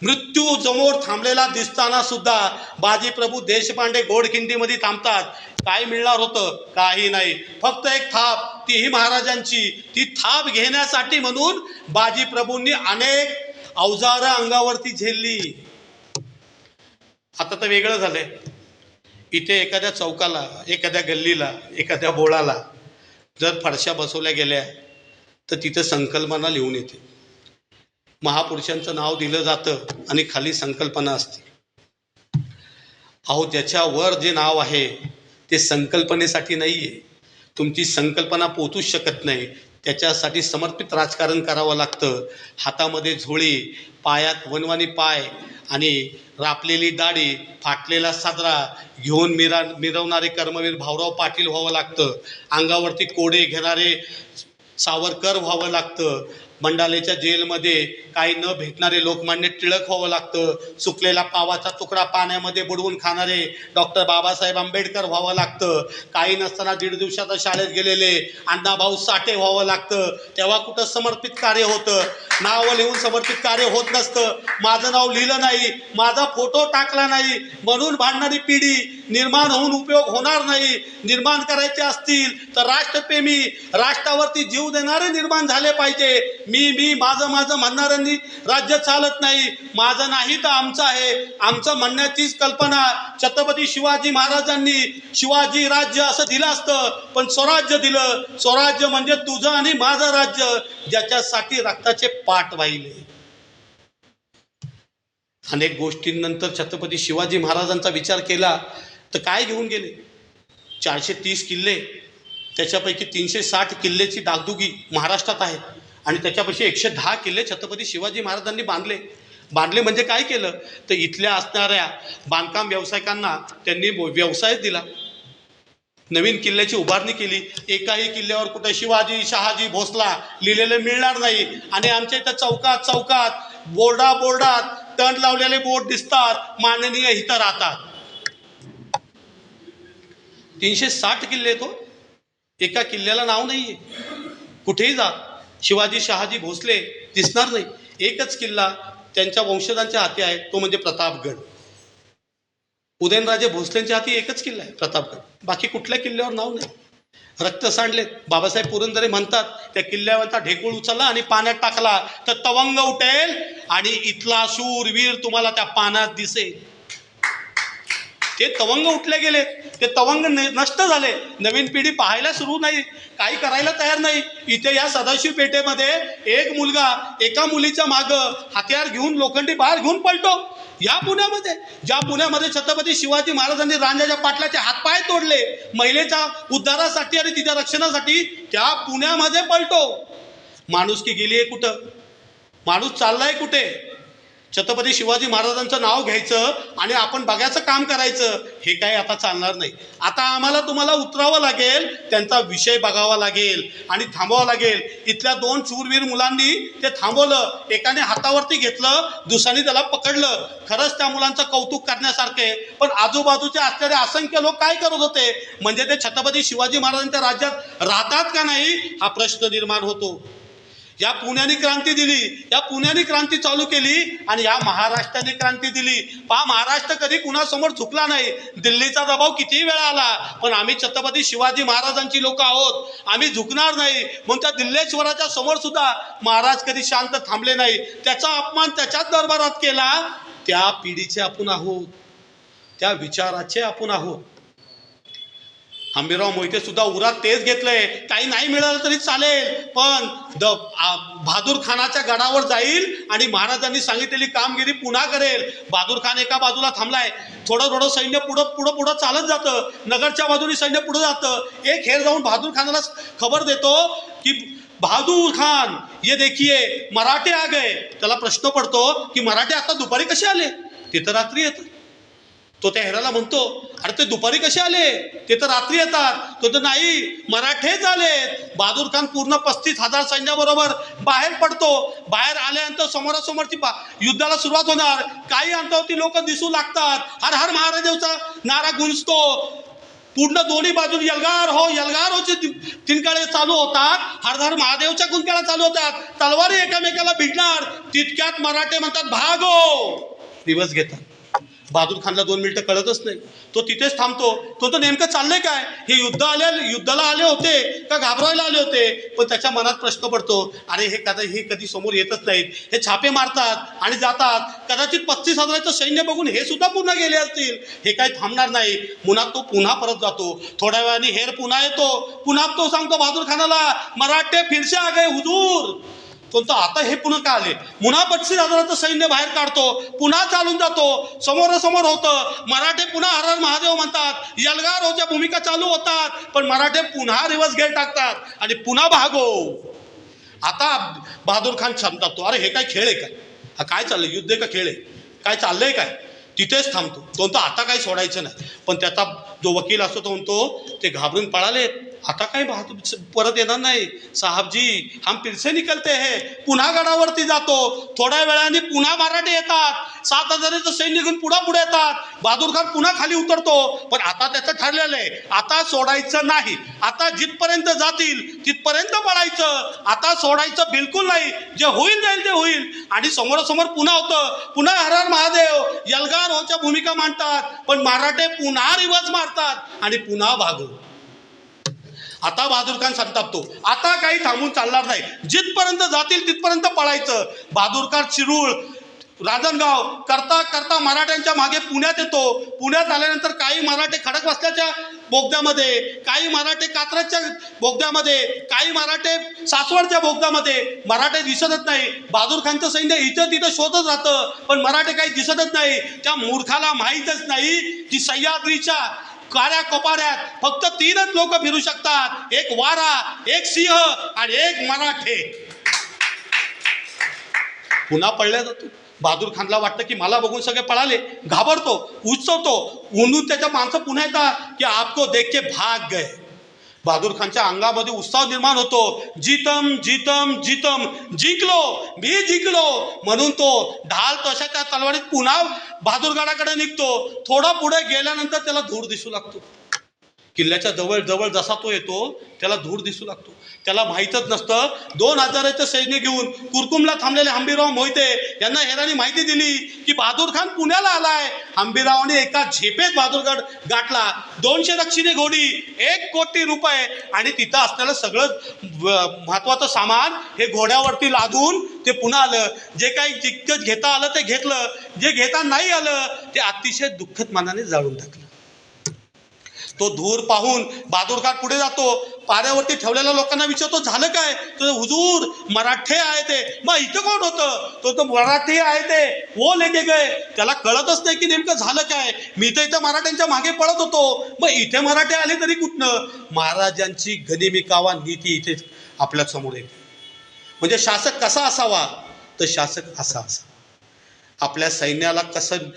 मृत्यू समोर थांबलेला दिसताना सुद्धा बाजीप्रभू देशपांडे घोडखिंडीमध्ये थांबतात. काय मिळणार होतं, काही नाही, फक्त एक थाप, तीही महाराजांची. ती थाप घेण्यासाठी म्हणून बाजीप्रभूंनी अनेक अवजारं अंगावरती झेलली. आता तर वेगळं झालंय. इथे एखाद्या चौकाला, एखाद्या गल्लीला, एखाद्या बोळाला जर फरशा बसवल्या गेल्या तर तिथं संकल्पना लिहून येते, महापुरुषांचं नाव दिलं जातं आणि खाली संकल्पना असते. अहो, ज्याच्यावर जे नाव आहे ते संकल्पनेसाठी नाही आहे. तुमची संकल्पना पोचूच शकत नाही, त्याच्यासाठी समर्पित राजकारण करावं लागतं. हातामध्ये झोळी, पायात वनवानी पाय आणि रापलेली दाढी, फाटलेला साजरा घेऊन मिरवणारे कर्मवीर भाऊराव पाटील व्हावं लागतं. अंगावरती कोडे घेणारे सावरकर व्हावं लागतं. मंडालेच्या जेलमध्ये काही न भेटणारे लोकमान्य टिळक व्हावं लागतं. सुकलेला पावाचा तुकडा पाण्यामध्ये बुडवून खाणारे डॉक्टर बाबासाहेब आंबेडकर व्हावं लागतं. काही नसताना 1.5 दिवसाचा शाळेत गेलेले अण्णाभाऊ साठे व्हावं लागतं. तेव्हा कुठं समर्पित कार्य होतं, नावं लिहून समर्पित कार्य होत नसतं. माझं नाव लिहिलं नाही, माझा फोटो टाकला नाही म्हणून भांडणारी पिढी निर्माण होऊन उपयोग होणार नाही. निर्माण करायचे असतील तर राष्ट्रप्रेमी, राष्ट्रावरती जीव देणारे निर्माण झाले पाहिजे. मी माझं माझं म्हणणाऱ्यांनी राज्य चालत नाही. माझं नाही तर आमचं आहे, आमचं म्हणण्याचीच कल्पना छत्रपती शिवाजी महाराजांनी शिवाजी राज्य असं दिलं असतं, पण स्वराज्य दिलं. स्वराज्य म्हणजे तुझं आणि माझं राज्य, ज्याच्यासाठी रक्ताचे पाट वाहिले. अनेक गोष्टींनंतर छत्रपती शिवाजी महाराजांचा विचार केला तर काय घेऊन गेले? 430 किल्ले, त्याच्यापैकी 360 किल्लेची डागडुगी महाराष्ट्रात आहे आणि त्याच्यापाशी 110 किल्ले छत्रपती शिवाजी महाराजांनी बांधले म्हणजे काय केलं तर इथल्या असणाऱ्या बांधकाम व्यावसायिकांना त्यांनी व्यवसायच दिला. नवीन किल्ल्याची उभारणी केली. एकाही किल्ल्यावर कुठे शिवाजी, शहाजी, भोसला लिहिलेलं मिळणार नाही. आणि आमच्या इथं चौकात बोर्डात तण लावलेले बोर्ड दिसतात, माननीय इथं राहतात. 360 किल्ले तो, एका किल्ल्याला नाव नाहीये. कुठेही जा शिवाजी, शहाजी, भोसले दिसणार नाही. एकच किल्ला त्यांच्या वंशजांच्या हाती आहे, तो म्हणजे प्रतापगड. उदयनराजे भोसलेंच्या हाती एकच किल्ला आहे, प्रतापगड. बाकी कुठल्या किल्ल्यावर नाव नाही. रक्त सांडलेत. बाबासाहेब पुरंदरे म्हणतात त्या किल्ल्यावरचा ढेकूळ उचलला आणि पाण्यात टाकला तर तवंग उठेल आणि इथला शूरवीर तुम्हाला त्या पाण्यात दिसेल. ते तवंग उठले गेले, ते तवंग नष्ट झाले. नवीन पिढी पाहायला सुरू नाही, काही करायला तयार नाही. इथे या सदाशिव पेठेमध्ये एक मुलगा एका मुलीच्या मागं हत्यार घेऊन, लोखंडी बार घेऊन पळतो. या पुण्यामध्ये, ज्या पुण्यामध्ये छत्रपती शिवाजी महाराजांनी रांजाच्या पाटलाचे हातपाय तोडले महिलेच्या उद्धारासाठी आणि तिच्या रक्षणासाठी, त्या पुण्यामध्ये पळतो. माणुसकी गेली आहे कुठं? माणूस चाललाय कुठे? छत्रपती शिवाजी महाराजांचं नाव घ्यायचं आणि आपण बघायचं काम करायचं, हे काय आता चालणार नाही. आता आम्हाला तुम्हाला उतरावं लागेल, त्यांचा विषय बघावा लागेल आणि थांबवावं लागेल. इथल्या 2 शूरवीर मुलांनी ते थांबवलं. एकाने हातावरती घेतलं, दुसऱ्याने त्याला पकडलं. खरंच त्या मुलांचं कौतुक करण्यासारखे. पण आजूबाजूचे असणारे असंख्य लोक काय करत होते? म्हणजे ते छत्रपती शिवाजी महाराजांच्या राज्यात राहतात का नाही, हा प्रश्न निर्माण होतो. या पुण्याने क्रांती दिली, या पुण्याने क्रांती चालू केली आणि या महाराष्ट्राने क्रांती दिली. महाराष्ट्र कधी कुणासमोर झुकला नाही. दिल्लीचा दबाव कितीही वेळा आला, पण आम्ही छत्रपती शिवाजी महाराजांची लोक आहोत, आम्ही झुकणार नाही. म्हणून त्या दिल्लेश्वराच्या समोर सुद्धा महाराज कधी शांत थांबले नाही. त्याचा अपमान त्याच्याच दरबारात केला. त्या पिढीचे आपण आहोत, त्या विचाराचे आपण आहोत. हंबीरराव मोहिते सुद्धा उरात तेच घेतलंय, काही नाही मिळालं तरी चालेल, पण बहादूर खानाच्या गडावर जाईल आणि महाराजांनी सांगितलेली कामगिरी पुन्हा करेल. बहादूर खान एका बाजूला थांबलाय, थोडं सैन्य पुढं चालत जातं. नगरच्या बाजूने सैन्य पुढे जातं. एक हेर जाऊन बहादूर खानाला खबर देतो की बहादूर खान ये देखिए मराठे आ गए. त्याला प्रश्न पडतो की मराठे आता दुपारी कसे आले? ते तर रात्री येतात. तो त्या हेराला म्हणतो, अरे ते दुपारी कसे आले? ते तर रात्री येतात. तो तर नाही, मराठेच आलेत. बहादूर खान पूर्ण 35,000 सैन्याबरोबर बाहेर पडतो. बाहेर आल्यानंतर समोरासमोरची युद्धाला सुरुवात होणार. काही अंतरावरती लोक दिसू लागतात. हर हर महाराजांचा नारा गुंजतो. पूर्ण दोन्ही बाजू यलगार होचे तिनकाळे चालू होतात. हर हर महादेवच्या कुंकाळा चालू होतात. तलवारी एकामेकाला भिडणार. तितक्यात मराठे म्हणतात भागो, दिवस घेतात. बहादूर खानला 2 मिनिटं कळतच नाही. तो तिथेच थांबतो. तो नेमकं चाललंय काय? हे युद्धाला आले होते का घाबरायला आले होते? पण त्याच्या मनात प्रश्न पडतो, अरे हे कधी समोर येतच नाहीत. हे छापे मारतात आणि जातात. कदाचित 35,000चं सैन्य बघून हे सुद्धा पुन्हा गेले असतील. हे काही थांबणार नाही. तो पुन्हा परत जातो. थोड्या वेळाने हेर पुन्हा येतो. पुन्हा तो सांगतो बहादूर खानाला, मराठे फिरसे आ गए हुजूर. तो आता हे पुन्हा का आले? पुन्हा 35,000चं सैन्य बाहेर काढतो. पुन्हा चालून जातो. समोरासमोर होतं. मराठे पुन्हा हर हर महादेव म्हणतात. यलगार होच्या भूमिका चालू होतात. पण मराठे पुन्हा रिव्हर्स गेअर टाकतात आणि पुन्हा भागो. आता बहादूर खान थांबतो. अरे हे काय खेळ आहे काय? हा काय चाललंय? युद्ध आहे का खेळ आहे? काय चाललंय काय? तिथेच थांबतो. तो आता काही सोडायचं नाही. पण त्याचा जो वकील असतो तो म्हणतो, ते घाबरून पळाले आता काही परत येणार नाही. साहेबजी हम फिर से निकलते है. पुन्हा गडावरती जातो. थोड्या वेळाने पुन्हा मराठे येतात. 7,000चं सैन्य घेऊन पुढे येतात. बहादूर खान पुन्हा खाली उतरतो. पण आता त्याचं ठरलेलं आहे, आता सोडायचं नाही. आता जिथपर्यंत जातील तिथपर्यंत पळायचं. आता सोडायचं बिलकुल नाही. जे होईल जाईल ते होईल. आणि समोरासमोर पुन्हा होतं. पुन्हा हर हर महादेव यलगार होच्या भूमिका मांडतात. पण मराठे पुन्हा रिवर्स मारतात आणि पुन्हा भागू. आता बहादूर खान संतापतो. आता काही थांबून चालणार नाही. जिथपर्यंत जातील तिथपर्यंत पळायचं. बहादूर खान शिरूळ, रांजणगाव करता करता मराठ्यांच्या मागे पुण्यात येतो. पुण्यात आल्यानंतर काही मराठे खडकवासल्याच्या बोगद्यामध्ये, काही मराठे कात्रजच्या बोगद्यामध्ये, काही मराठे सासवडच्या बोगद्यामध्ये. मराठे दिसतच नाही. बहादूर खानचं सैन्य इथं तिथं शोधत राहतं, पण मराठे काही दिसतच नाही. त्या मूर्खाला माहीतच नाही की सह्याद्रीच्या काळ्या कपाड्यात फक्त 3च लोक फिरू शकतात. एक वारा, एक सिंह आणि एक मराठे. पुन्हा पळल्या जातो. बहादूर खानला वाटतं की मला बघून सगळे पळाले. घाबरतो, उचवतो. म्हणून त्याच्या माणसं पुन्हा येतात की आपको देख के भाग गए. बहादूर खानच्या अंगामध्ये उत्साह निर्माण होतो. जितम जितम जितम, जिंकलो, मी जिंकलो म्हणून तो ढाल तशाच्या तलवारीत पुन्हा बहादूरगडाकडे निघतो. थोडा पुढे गेल्यानंतर त्याला धूर दिसू लागतो. किल्ल्याच्या जवळ जवळ जसा तो येतो त्याला धूर दिसू लागतो. त्याला माहीतच नसतं 2,000चं सैन्य घेऊन कुरकुमला थांबलेले हंबीरराव मोहिते यांना हेरांनी माहिती दिली की बहादूर खान पुण्याला आलाय. हंबीररावाने एका झेपेत बहादूरगड गाठला. 200 दक्षिणे घोडी, 1 कोटी रुपये आणि तिथं असलेलं सगळं महत्वाचं सामान हे घोड्यावरती लादून ते पुन्हा आलं. जे काही जितकं घेता आलं ते घेतलं. जे घेता नाही आलं ते अतिशय दुःखद मनाने जाळून टाकलं. तो धूर पाहून बहादूर खान पुढे जातो. पाऱ्यावरती ठेवलेल्या लोकांना विचारतो, झालं काय? तो हुजूर मराठे आहे ते. मग इथं कोण होतं? तो मराठी आहे ते, वो लेके गए. त्याला कळतच नाही की नेमकं झालं काय. मी तर इथं मराठ्यांच्या मागे पळत होतो, मग इथे मराठे आले तरी कुठनं? महाराजांची गनिमिकावा नीती इथे आपल्या समोर येते. म्हणजे शासक कसा असावा? तर शासक असा असावा. आपल्या सैन्याला कसं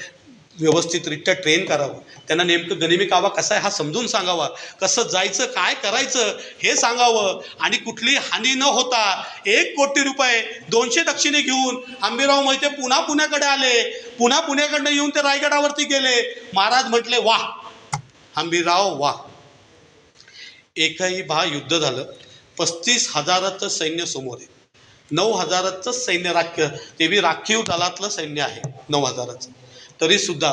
व्यवस्थितरित्या ट्रेन करावं, त्यांना नेमकं गनिमी कावा कसा आहे हा समजून सांगावा, कसं जायचं, काय करायचं हे सांगावं. आणि कुठली हानी न होता 1 कोटी रुपये 200 दक्षिणे घेऊन हंबीरराव मोहिते पुन्हा पुण्याकडे आले. पुन्हा पुण्याकडनं येऊन ते रायगडावरती गेले. महाराज म्हटले, वाह हंबीरराव वाह. एकही युद्ध झालं. 35,000चं सैन्य समोर आहे. 9,000चं सैन्य ते बी राखीव दलातलं सैन्य आहे 9,000चं. तरी सुद्धा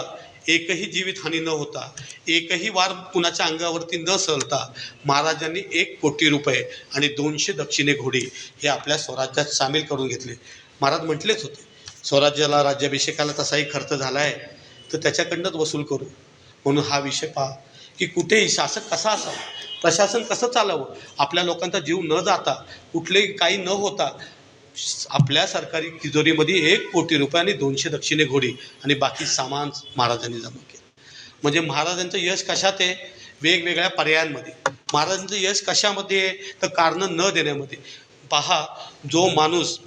एकही जीवितहानी न होता, एकही वार कुणाच्या अंगावरती न सहलता महाराजांनी 1 कोटी रुपये आणि 200 दक्षिणे घोडी हे आपल्या स्वराज्यात सामील करून घेतले. महाराज म्हटलेच होते, स्वराज्याला, राज्याभिषेकाला तसाही खर्च झाला आहे तर त्याच्याकडनंच वसूल करू. म्हणून हा विषय पहा की कुठेही शासक कसा असावा, प्रशासन कसं चालावं, आपल्या लोकांचा जीव न जाता, कुठलेही काही न होता आपल्या सरकारी तिजोरीमध्ये 1 कोटी रुपये आणि 200 दक्षिणे घोडी आणि बाकी सामान महाराजांनी जमा केलं. म्हणजे महाराजांचं यश कशात आहे? वेगवेगळ्या पर्यायांमध्ये. महाराजांचं यश कशामध्ये आहे? तर कारणं न देण्यामध्ये. पहा, जो माणूस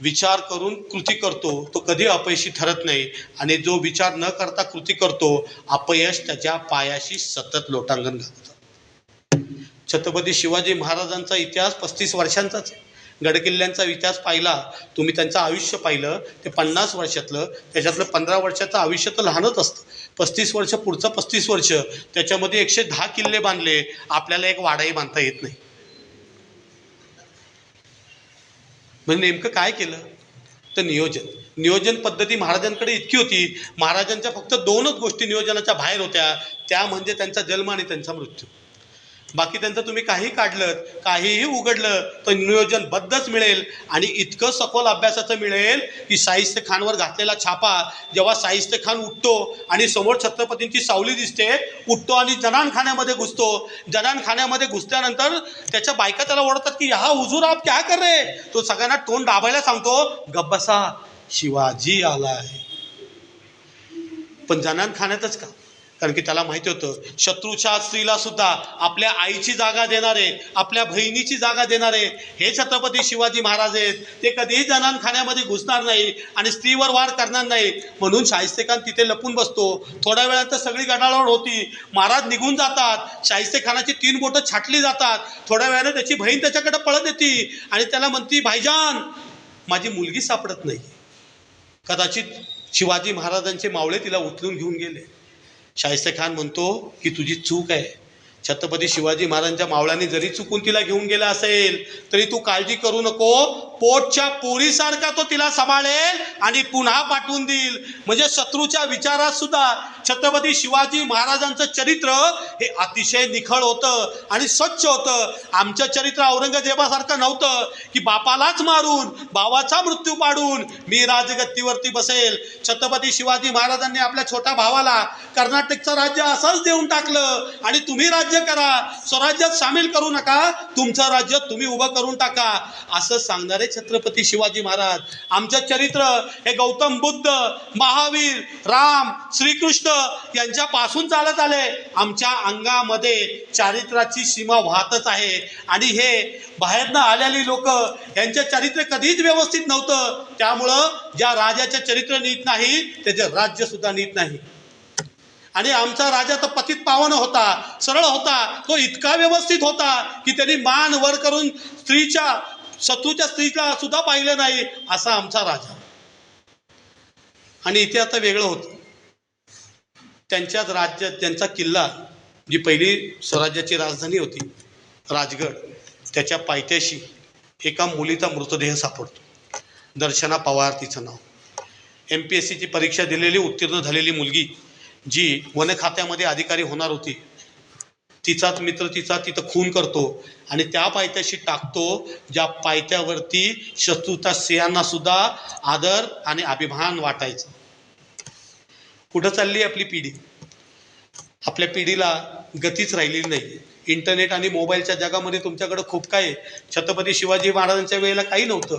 विचार करून कृती करतो तो कधी अपयशी ठरत नाही. आणि जो विचार न करता कृती करतो, अपयश त्याच्या पायाशी सतत लोटांगण घालतं. छत्रपती शिवाजी महाराजांचा इतिहास 35 वर्षांचाच आहे. गडकिल्ल्यांचा इतिहास पाहिला तुम्ही, त्यांचं आयुष्य पाहिलं ते 50 वर्षातलं, त्याच्यातलं 15 वर्षाचं आयुष्य तर लहानच असतं. 35 वर्ष पुढचं 35 वर्ष, त्याच्यामध्ये 110 किल्ले बांधले. आपल्याला एक वाडाही बांधता येत नाही. म्हणजे नेमकं काय केलं तर नियोजन पद्धती महाराजांकडे इतकी होती. महाराजांच्या फक्त 2च गोष्टी नियोजनाच्या बाहेर होत्या, त्या म्हणजे त्यांचा जन्म आणि त्यांचा मृत्यू. बाकी त्यांचं तुम्ही काही काढलं, काहीही उघडलं तर नियोजनबद्धच मिळेल. आणि इतकं सखोल अभ्यासाचं मिळेल की शाहिस्ते खानवर घातलेला छापा, जेव्हा शाहिस्ते खान उठतो आणि समोर छत्रपतींची सावली दिसते, उठतो आणि जनानखान्यामध्ये घुसतो. जनानखान्यामध्ये घुसल्यानंतर त्याच्या बायका त्याला ओरडतात की हा हुजूर आप क्या कर रहे? तो सगळ्यांना तोंड दाबायला सांगतो, गप्प बसा शिवाजी आला आहे. पण जनानखान्यातच का? कारण की त्याला माहिती होतं शत्रूच्या स्त्रीला सुद्धा आपल्या आईची जागा देणारे, आपल्या बहिणीची जागा देणारे हे छत्रपती शिवाजी महाराज आहेत. ते कधीही जनानखान्यामध्ये घुसणार नाही आणि स्त्रीवर वार करणार नाही. म्हणून शाहिस्तेखान तिथे लपून बसतो. थोड्या वेळात सगळी गडालोळ होती. महाराज निघून जातात. शाहिस्तेखानाची 3 बोटं छाटली जातात. थोड्या वेळाने त्याची बहीण त्याच्याकडे पळत येते आणि त्याला म्हणती, भाईजान माझी मुलगी सापडत नाही. कदाचित शिवाजी महाराजांचे मावळे तिला उचलून घेऊन गेले. शाहिस्तेखान म्हणतो की तुझी चूक आहे. छत्रपती शिवाजी महाराजांच्या मावळ्यांनी जरी चुकून तिला घेऊन गेला असेल तरी तू काळजी करू नको. पोटच्या पोरीसारखा तो तिला सांभाळेल आणि पुन्हा पाठवून देईल. म्हणजे शत्रूच्या विचारात सुद्धा छत्रपती शिवाजी महाराजांचं चरित्र हे अतिशय निखळ होतं आणि स्वच्छ होतं. आमचं चरित्र औरंगजेबासारखं नव्हतं की बापालाच मारून भावाचा मृत्यू पाडून मी राजगद्दीवरती बसेल. छत्रपती शिवाजी महाराजांनी आपल्या छोट्या भावाला कर्नाटकचं राज्य असंच देऊन टाकलं आणि तुम्ही राज्य करा, स्वराज्यात सामील करू नका, तुमचं राज्य तुम्ही उभं करून टाका, असं सांगणारे छत्रपती शिवाजी महाराज. आमचं चरित्र हे गौतम बुद्ध, महावीर, राम, श्रीकृष्ण यांच्यापासून चालत आले. आमच्या अंगामध्ये चारित्र्याची सीमा वाहतच आहे आणि हे बाहेरनं आलेली लोक यांचं चरित्र कधीच व्यवस्थित नव्हतं. त्यामुळं ज्या राजाचं चरित्र नीट नाही त्याचं राज्य सुद्धा नीट नाही. आणि आमचा राजा तर पतित पावन होता, सरळ होता. तो इतका व्यवस्थित होता की त्यांनी मान वर करून शत्रूच्या स्त्रीला सुद्धा पाहिलं नाही, असा आमचा राजा. आणि इथे आता वेगळं होतं. त्यांच्याच राज्यात त्यांचा किल्ला, जी पहिली स्वराज्याची राजधानी होती राजगड, त्याच्या पायथ्याशी एका मुलीचा मृतदेह सापडतो. दर्शना पवार तिचं नाव. MPSCची परीक्षा दिलेली, उत्तीर्ण झालेली मुलगी, जी वन खात्यामध्ये अधिकारी होणार होती. तिचाच मित्र तिचा तिथं खून करतो आणि त्या पायथ्याशी टाकतो ज्या पायथ्यावरती शत्रूच्या स्त्रियांना सुद्धा आदर आणि अभिमान वाटायचा. कुठं चालली आपली पिढी? आपल्या पिढीला गतीच राहिलेली नाही. इंटरनेट आणि मोबाईलच्या जगामध्ये तुमच्याकडं खूप काय. छत्रपती शिवाजी महाराजांच्या वेळेला काही नव्हतं.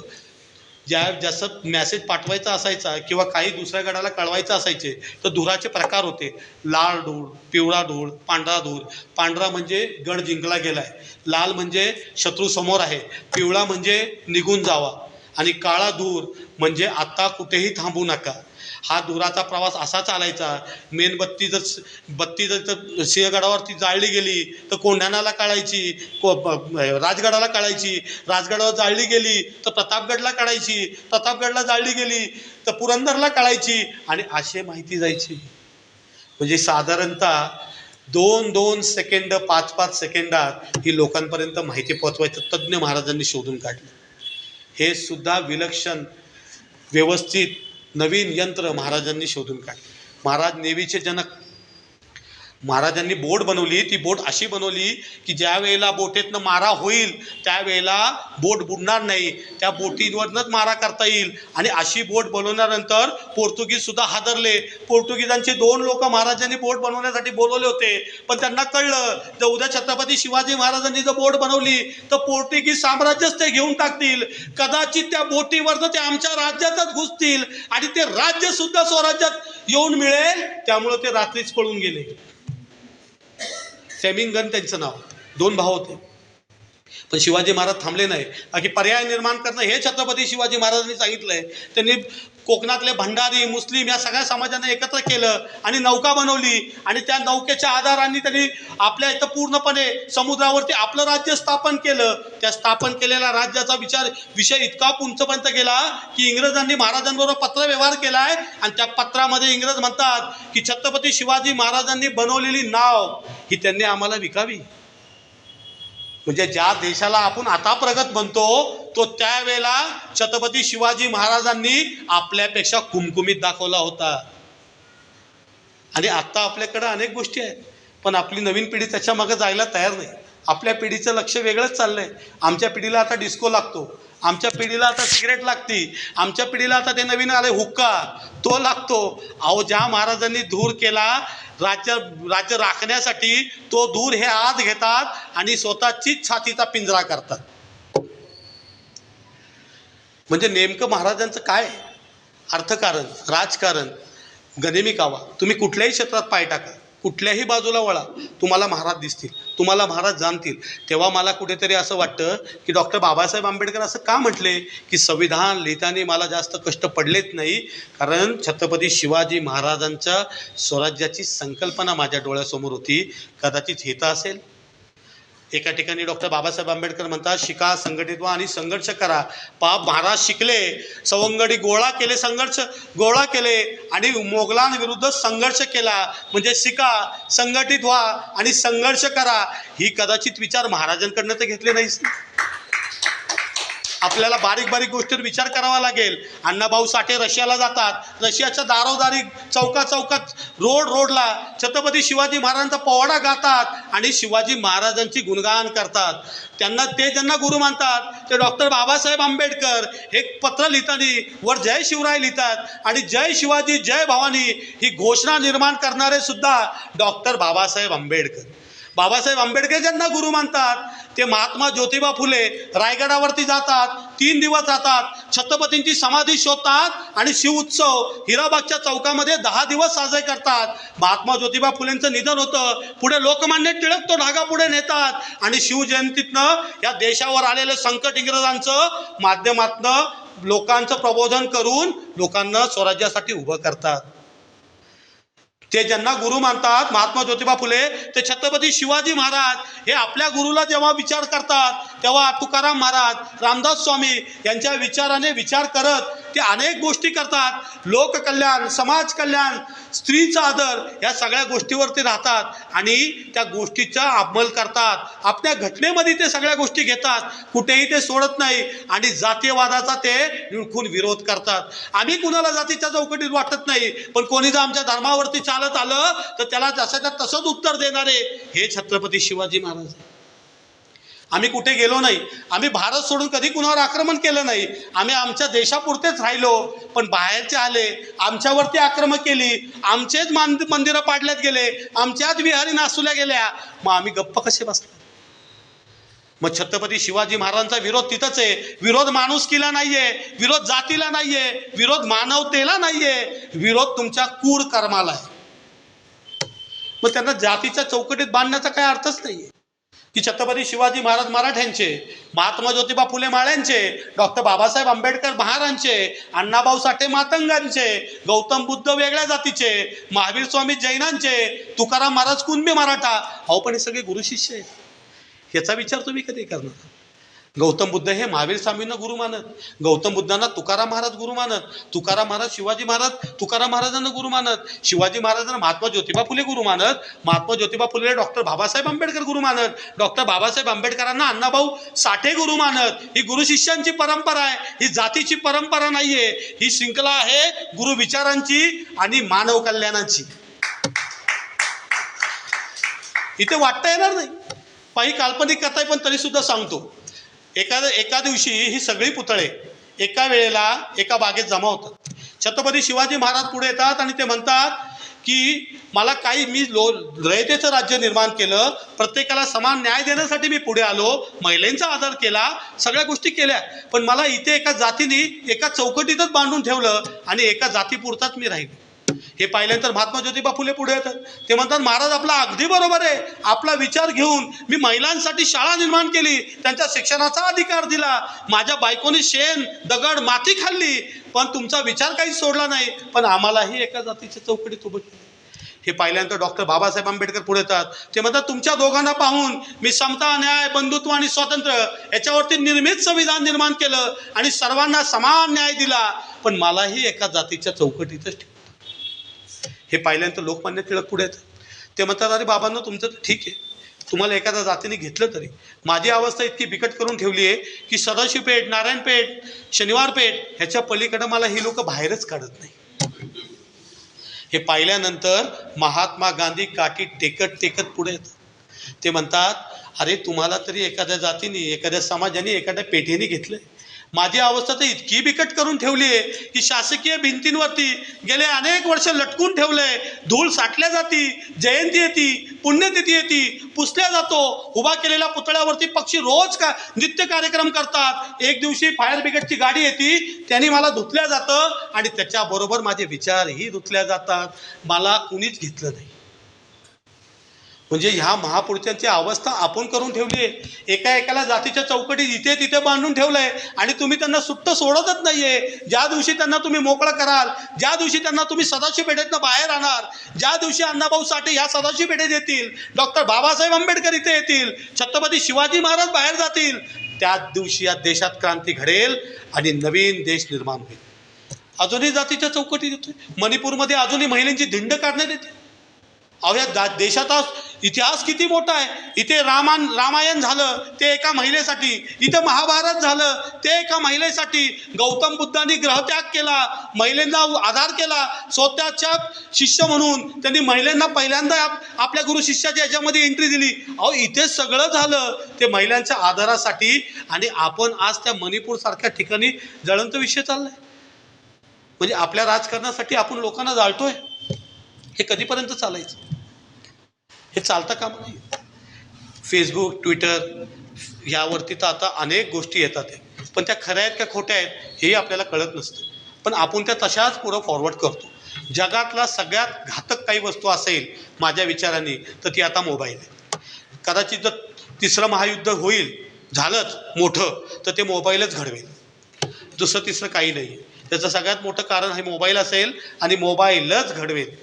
जसं मॅसेज पाठवायचा असायचा किंवा काही दुसऱ्या गडाला कळवायचं असायचे तर धुराचे प्रकार होते. लाल धूळ, पिवळा धूळ, पांढरा धूळ. पांढरा म्हणजे गड जिंकला गेलाय, लाल म्हणजे शत्रू समोर आहे, पिवळा म्हणजे निघून जावा आणि काळा धूर म्हणजे आता कुठेही थांबू नका. हा धुराचा प्रवास असा चालायचा. मेणबत्ती जर सिंहगडावरती जाळली गेली तर कोंढाण्याला कळायची, राजगडाला कळायची. राजगडावर जाळली गेली तर प्रतापगडला कळायची, प्रतापगडला जाळली गेली तर पुरंदरला कळायची आणि अशी माहिती जायची. म्हणजे साधारणतः 2-2 सेकंद, 5-5 सेकंदात ही लोकांपर्यंत माहिती पोहोचवायचं तज्ज्ञ महाराजांनी शोधून काढलं. हे सुद्धा विलक्षण व्यवस्थित नवीन यंत्र महाराजांनी शोधून काढले. महाराज नेव्हीचे जनक. महाराजांनी बोट बनवली. ती बोट अशी बनवली की ज्या वेळेला बोटीतनं मारा होईल त्यावेळेला बोट बुडणार नाही, त्या बोटीवरनंच मारा करता येईल. आणि अशी बोट बनवल्यानंतर पोर्तुगीज सुद्धा हादरले. पोर्तुगीजांचे 2 लोक महाराजांनी बोट बनवण्यासाठी बोलवले होते, पण त्यांना कळलं जर उद्या छत्रपती शिवाजी महाराजांनी जर बोट बनवली तर पोर्तुगीज साम्राज्यच ते घेऊन टाकतील. कदाचित त्या बोटीवरनं ते आमच्या राज्यातच घुसतील आणि ते राज्य सुद्धा स्वराज्यात येऊन मिळेल. त्यामुळं ते रात्रीच पळून गेले. सेमिंगन त्यांचं नाव. 2 भाऊ होते. पण शिवाजी महाराज थांबले नाही. की पर्याय निर्माण करणं हे छत्रपती शिवाजी महाराजांनी सांगितलंय. त्यांनी कोकणातले भंडारी, मुस्लिम या सगळ्या समाजांना एकत्र केलं आणि नौका बनवली आणि त्या नौकेच्या आधाराने त्यांनी आपल्या इथं पूर्णपणे समुद्रावरती आपलं राज्य स्थापन केलं. त्या स्थापन केलेल्या राज्याचा विषय इतका उंचपर्यंत गेला की इंग्रजांनी महाराजांबरोबर पत्रव्यवहार केलाय आणि त्या पत्रामध्ये इंग्रज म्हणतात की छत्रपती शिवाजी महाराजांनी बनवलेली नाव ही त्यांनी आम्हाला विकावी. म्हणजे ज्या देशाला आपण आता प्रगत म्हणतो तो त्यावेळेला छत्रपती शिवाजी महाराजांनी आपल्यापेक्षा कुमकुमीत दाखवला होता. आणि आता आपल्याकडे अनेक गोष्टी आहेत पण आपली नवीन पिढी त्याच्या मागे जायला तयार नाही. आपल्या पिढीचं लक्ष वेगळंच चाललंय. आमच्या पिढीला आता डिस्को लागतो, आमच्या पिढीला आता सिगरेट लागती, आमच्या पिढीला आता ते नवीन आले हुक्का तो लागतो. अहो ज्या महाराजांनी धूर केला राज्य राखण्यासाठी तो धूर हे आत घेतात आणि स्वतःचीच छातीचा पिंजरा करतात. म्हणजे नेमकं महाराजांचं काय अर्थकारण, राजकारण, गनिमी कावा. तुम्ही कुठल्याही क्षेत्रात पाय टाका, कुठल्याही बाजूला वळा, तुम्हाला महाराज दिसतील, तुम्हाला महाराज जाणतील. तेव्हा मला कुठेतरी असं वाटतं की डॉक्टर बाबासाहेब आंबेडकर असं का म्हटले की संविधान लिहिताना मला जास्त कष्ट पडलेच नाही, कारण छत्रपती शिवाजी महाराजांच्या स्वराज्याची संकल्पना माझ्या डोळ्यासमोर होती. कदाचित हे तर असेल. एका ठिकाणी डॉक्टर बाबासाहेब आंबेडकर म्हणतात, शिका, संघटित व्हा आणि संघर्ष करा. महाराज शिकले, सवंगडी गोळा केले आणि मोगलांविरुद्ध संघर्ष केला. म्हणजे शिका, संघटित व्हा आणि संघर्ष करा. ही कदाचित विचार महाराजांकडनं तर घेतले नाहीच. आपल्याला बारीक बारीक गोष्टींवर विचार करावा लागेल. अण्णाभाऊ साठे रशियाला जातात, रशियाच्या दारोदारी चौकात रोडला छत्रपती शिवाजी महाराजांचा पोवाडा गातात आणि शिवाजी महाराजांची गुणगान करतात. ज्यांना गुरु मानतात ते डॉक्टर बाबासाहेब आंबेडकर. एक पत्र लिहिताना वर जय शिवराय लिहितात आणि जय शिवाजी जय भवानी ही घोषणा निर्माण करणारे सुद्धा डॉक्टर बाबासाहेब आंबेडकर. बाबासाहेब आंबेडकर ज्यांना गुरु मानतात ते महात्मा ज्योतिबा फुले रायगडावरती जातात, 3 दिवस राहतात, छत्रपतींची समाधी शोधतात आणि शिव उत्सव हिराबागच्या चौकामध्ये 10 दिवस साजरे करतात. महात्मा ज्योतिबा फुलेंचं निधन होतं, पुढे लोकमान्य टिळक तो धागा पुढे नेतात आणि शिवजयंतीतनं या देशावर आलेलं संकट इंग्रजांचं माध्यमातनं लोकांचं प्रबोधन करून लोकांना स्वराज्यासाठी उभं करतात. ते ज्यांना गुरु मानतात महात्मा ज्योतिबा फुले, ते छत्रपती शिवाजी महाराज हे आपल्या गुरुला जेव्हा विचार करतात तेव्हा तुकाराम महाराज, रामदास स्वामी यांच्या विचाराने विचार करत ते अनेक गोष्टी करतात. लोककल्याण, समाज कल्याण, स्त्रीचा आदर या सगळ्या गोष्टीवरती राहतात आणि त्या गोष्टीचा अंमल करतात. आपल्या घटनेमध्ये ते सगळ्या गोष्टी घेतात, कुठेही ते सोडत नाही आणि जातीयवादाचा ते निळखून विरोध करतात. आम्ही कुणाला जातीच्या चौकटीत वाटत नाही, पण कोणी जर आमच्या धर्मावरती चालत आलं तर त्याला जसाच्या तसंच उत्तर देणारे हे छत्रपती शिवाजी महाराज. आम्ही कुठे गेलो नाही, आम्ही भारत सोडून कधी कुणावर आक्रमण केलं नाही. आम्ही आमच्या देशापुरतेच राहिलो, पण बाहेरचे आले, आमच्यावरती आक्रमण केली, आमचेच मंदिरं पाडल्यात गेले, आमच्याच विहारी नासुल्या गेल्या, मग आम्ही गप्प कसे बसलो? मग छत्रपती शिवाजी महाराजांचा विरोध तिथंच आहे. विरोध माणुसकीला नाहीये, विरोध जातीला नाहीये, विरोध मानवतेला नाहीये, विरोध तुमच्या क्रूर कर्माला आहे. मग त्यांना जातीच्या चौकटीत बांधण्याचा काही अर्थच नाहीये की छत्रपती शिवाजी महाराज मराठ्यांचे, महात्मा ज्योतिबा फुले माळ्यांचे, डॉक्टर बाबासाहेब आंबेडकर महारांचे, अण्णाभाऊ साठे मातंगांचे, गौतम बुद्ध वेगळ्या जातीचे, महावीर स्वामी जैनांचे, तुकाराम महाराज कुणबी मराठा. अहो पण हे सगळे गुरु शिष्य आहेत. ह्याचा विचार तुम्ही कधी करणार? गौतम बुद्ध हे महावीर स्वामींना गुरु मानत, गौतम बुद्धांना तुकाराम महाराज गुरु मानत, तुकाराम महाराज शिवाजी महाराज तुकाराम महाराजांना गुरु मानत, शिवाजी महाराजांना महात्मा ज्योतिबा फुले गुरु मानत, महात्मा ज्योतिबा फुले डॉक्टर बाबासाहेब आंबेडकर गुरु मानत, डॉक्टर बाबासाहेब आंबेडकरांना अण्णाभाऊ साठे गुरु मानत. ही गुरु शिष्यांची परंपरा आहे, ही जातीची परंपरा नाहीये. ही शृंखला आहे गुरु विचारांची आणि मानव कल्याणाची. इथे वाटता येणार नाही, काही काल्पनिक कथा आहे, पण तरी सुद्धा सांगतो. एका दिवशी ही सगळी पुतळे एका वेळेला एका बागेत जमा होतात. छत्रपती शिवाजी महाराज पुढे येतात आणि ते म्हणतात की मला मी रयतेचं राज्य निर्माण केलं, प्रत्येकाला समान न्याय देण्यासाठी मी पुढे आलो, महिलांचा आदर केला, सगळ्या गोष्टी केल्या, पण मला इथे एका जातीने एका चौकटीतच बांधून ठेवलं आणि एका जातीपुरताच मी राहिलो. हे पाहिल्यानंतर महात्मा ज्योतिबा फुले पुढे येतात. ते म्हणतात, महाराज आपला अगदी बरोबर आहे, आपला विचार घेऊन मी महिलांसाठी शाळा निर्माण केली, त्यांच्या शिक्षणाचा अधिकार दिला, माझ्या बायकोनी शेण दगड माती खाल्ली, पण तुमचा विचार काही सोडला नाही, पण आम्हालाही एका जातीच्या चौकटीत उभं केलं. हे पाहिल्यानंतर डॉक्टर बाबासाहेब आंबेडकर पुढे येतात. ते म्हणतात, तुमच्या दोघांना पाहून मी समता, न्याय, बंधुत्व आणि स्वातंत्र्य याच्यावरती निर्मित संविधान निर्माण केलं आणि सर्वांना समान न्याय दिला, पण मलाही एका जातीच्या चौकटीतच ठेवलं. हे पाहिल्यानंतर लोकमान्य टिळक पुढे येतात. ते म्हणतात, अरे बाबांनो, तुमचं तर ठीक आहे, तुम्हाला एखाद्या जातीने घेतलं, तरी माझी अवस्था इतकी बिकट करून ठेवली आहे की सदाशिवपेठ, नारायणपेठ, शनिवारपेठ ह्याच्या पलीकडे मला ही लोक बाहेरच काढत नाही. हे पाहिल्यानंतर महात्मा गांधी काठी टेकत पुढे येतात. ते म्हणतात, अरे तुम्हाला तरी एखाद्या जातीने, एखाद्या समाजाने, एखाद्या पेठेने घेतलंय, माझी अवस्था तर इतकी बिकट करून ठेवली आहे की शासकीय भिंतींवरती गेले अनेक वर्ष लटकून ठेवलंय, धूळ साठल्या जाती, जयंती येते, पुण्यतिथी येते, पुसल्या जातो, उभा केलेल्या पुतळ्यावरती पक्षी रोज नित्य कार्यक्रम करतात, एक दिवशी फायर ब्रिगेडची गाडी येते, त्यांनी मला धुतल्या जातं आणि त्याच्याबरोबर माझे विचारही धुतल्या जातात, मला कुणीच घेतलं नाही. म्हणजे ह्या महापुरुषांची अवस्था आपण करून ठेवली आहे. एका एकाला जातीच्या चौकटीत इथे तिथे बांधून ठेवलं आहे आणि तुम्ही त्यांना सुट्ट सोडतच नाही आहे. ज्या दिवशी त्यांना तुम्ही मोकळं कराल, ज्या दिवशी त्यांना तुम्ही सदाशिव पेठेतनं बाहेर आणणार, ज्या दिवशी अण्णाभाऊ साठे ह्या सदाशिव पेठेत येतील, डॉक्टर बाबासाहेब आंबेडकर इथे येतील, छत्रपती शिवाजी महाराज बाहेर जातील, त्याच दिवशी या देशात क्रांती घडेल आणि नवीन देश निर्माण होईल. अजूनही जातीच्या चौकटीत येतोय. मणिपूरमध्ये अजूनही महिलांची धिंड काढण्यात येते. अहो या देशाचा इतिहास किती मोठा आहे. इथे रामायण झालं ते एका महिलेसाठी, इथं महाभारत झालं ते एका महिलेसाठी. गौतम बुद्धांनी ग्रहत्याग केला, महिलांना आधार केला, स्वतःच्या शिष्य म्हणून त्यांनी महिलांना पहिल्यांदा आपल्या गुरु शिष्याच्या याच्यामध्ये एंट्री दिली. अहो इथे सगळं झालं ते महिलांच्या आधारासाठी आणि आपण आज त्या मणिपूरसारख्या ठिकाणी ज्वलंत विषय चाललाय. म्हणजे आपल्या राजकारणासाठी आपण लोकांना जाळतोय. हे कधीपर्यंत चालायचं? हे चालतं काम नाही. फेसबुक, ट्विटर यावरती तर आता अनेक गोष्टी येतात आहे, पण त्या खऱ्या आहेत का खोट्या आहेत हेही आपल्याला कळत नसतं. पण आपण त्या तशाच पुढं फॉरवर्ड करतो. जगातला सगळ्यात घातक काही वस्तू असेल माझ्या विचाराने तर ती आता मोबाईल आहे. कदाचित जर तिसरं महायुद्ध होईल, झालंच मोठं, तर ते मोबाईलच घडवेल. दुसरं तिसरं काही नाही. त्याचं सगळ्यात मोठं कारण हे मोबाईल असेल आणि मोबाईलच घडवेल.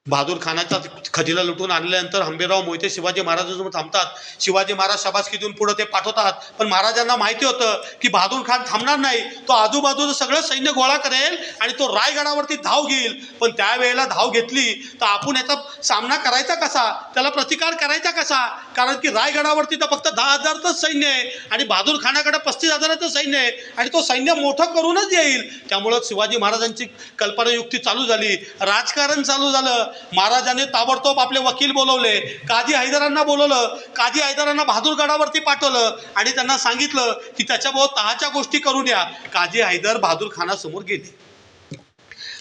बहादूर खानाचा खजिना लुटून आणल्यानंतर हंबीरराव मोहिते शिवाजी महाराजांसमोर थांबतात. शिवाजी महाराज शाबासकी देऊन पुढे ते पाठवतात. पण महाराजांना माहिती होतं की बहादूर खान थांबणार नाही. तो आजूबाजूचं सगळं सैन्य गोळा करेल आणि तो रायगडावरती धाव घेईल. पण त्यावेळेला धाव घेतली तर आपण याचा सामना करायचा कसा, त्याला प्रतिकार करायचा कसा? कारण की रायगडावरती तर फक्त 10,000च सैन्य आहे आणि बहादूर खानाकडे 35,000चं सैन्य आहे आणि तो सैन्य मोठं करूनच येईल. त्यामुळं शिवाजी महाराजांची कल्पनायुक्ती चालू झाली, राजकारण चालू झालं. महाराजांनी ताबडतोब आपले वकील बोलवले, काजी हैदरांना बोलवलं. काजी हैदरांना बहादूरगडावरती पाठवलं आणि त्यांना सांगितलं की त्याच्याबरोबर तहाच्या गोष्टी करून या. काजी हैदर बहादूर खानासमोर गेले.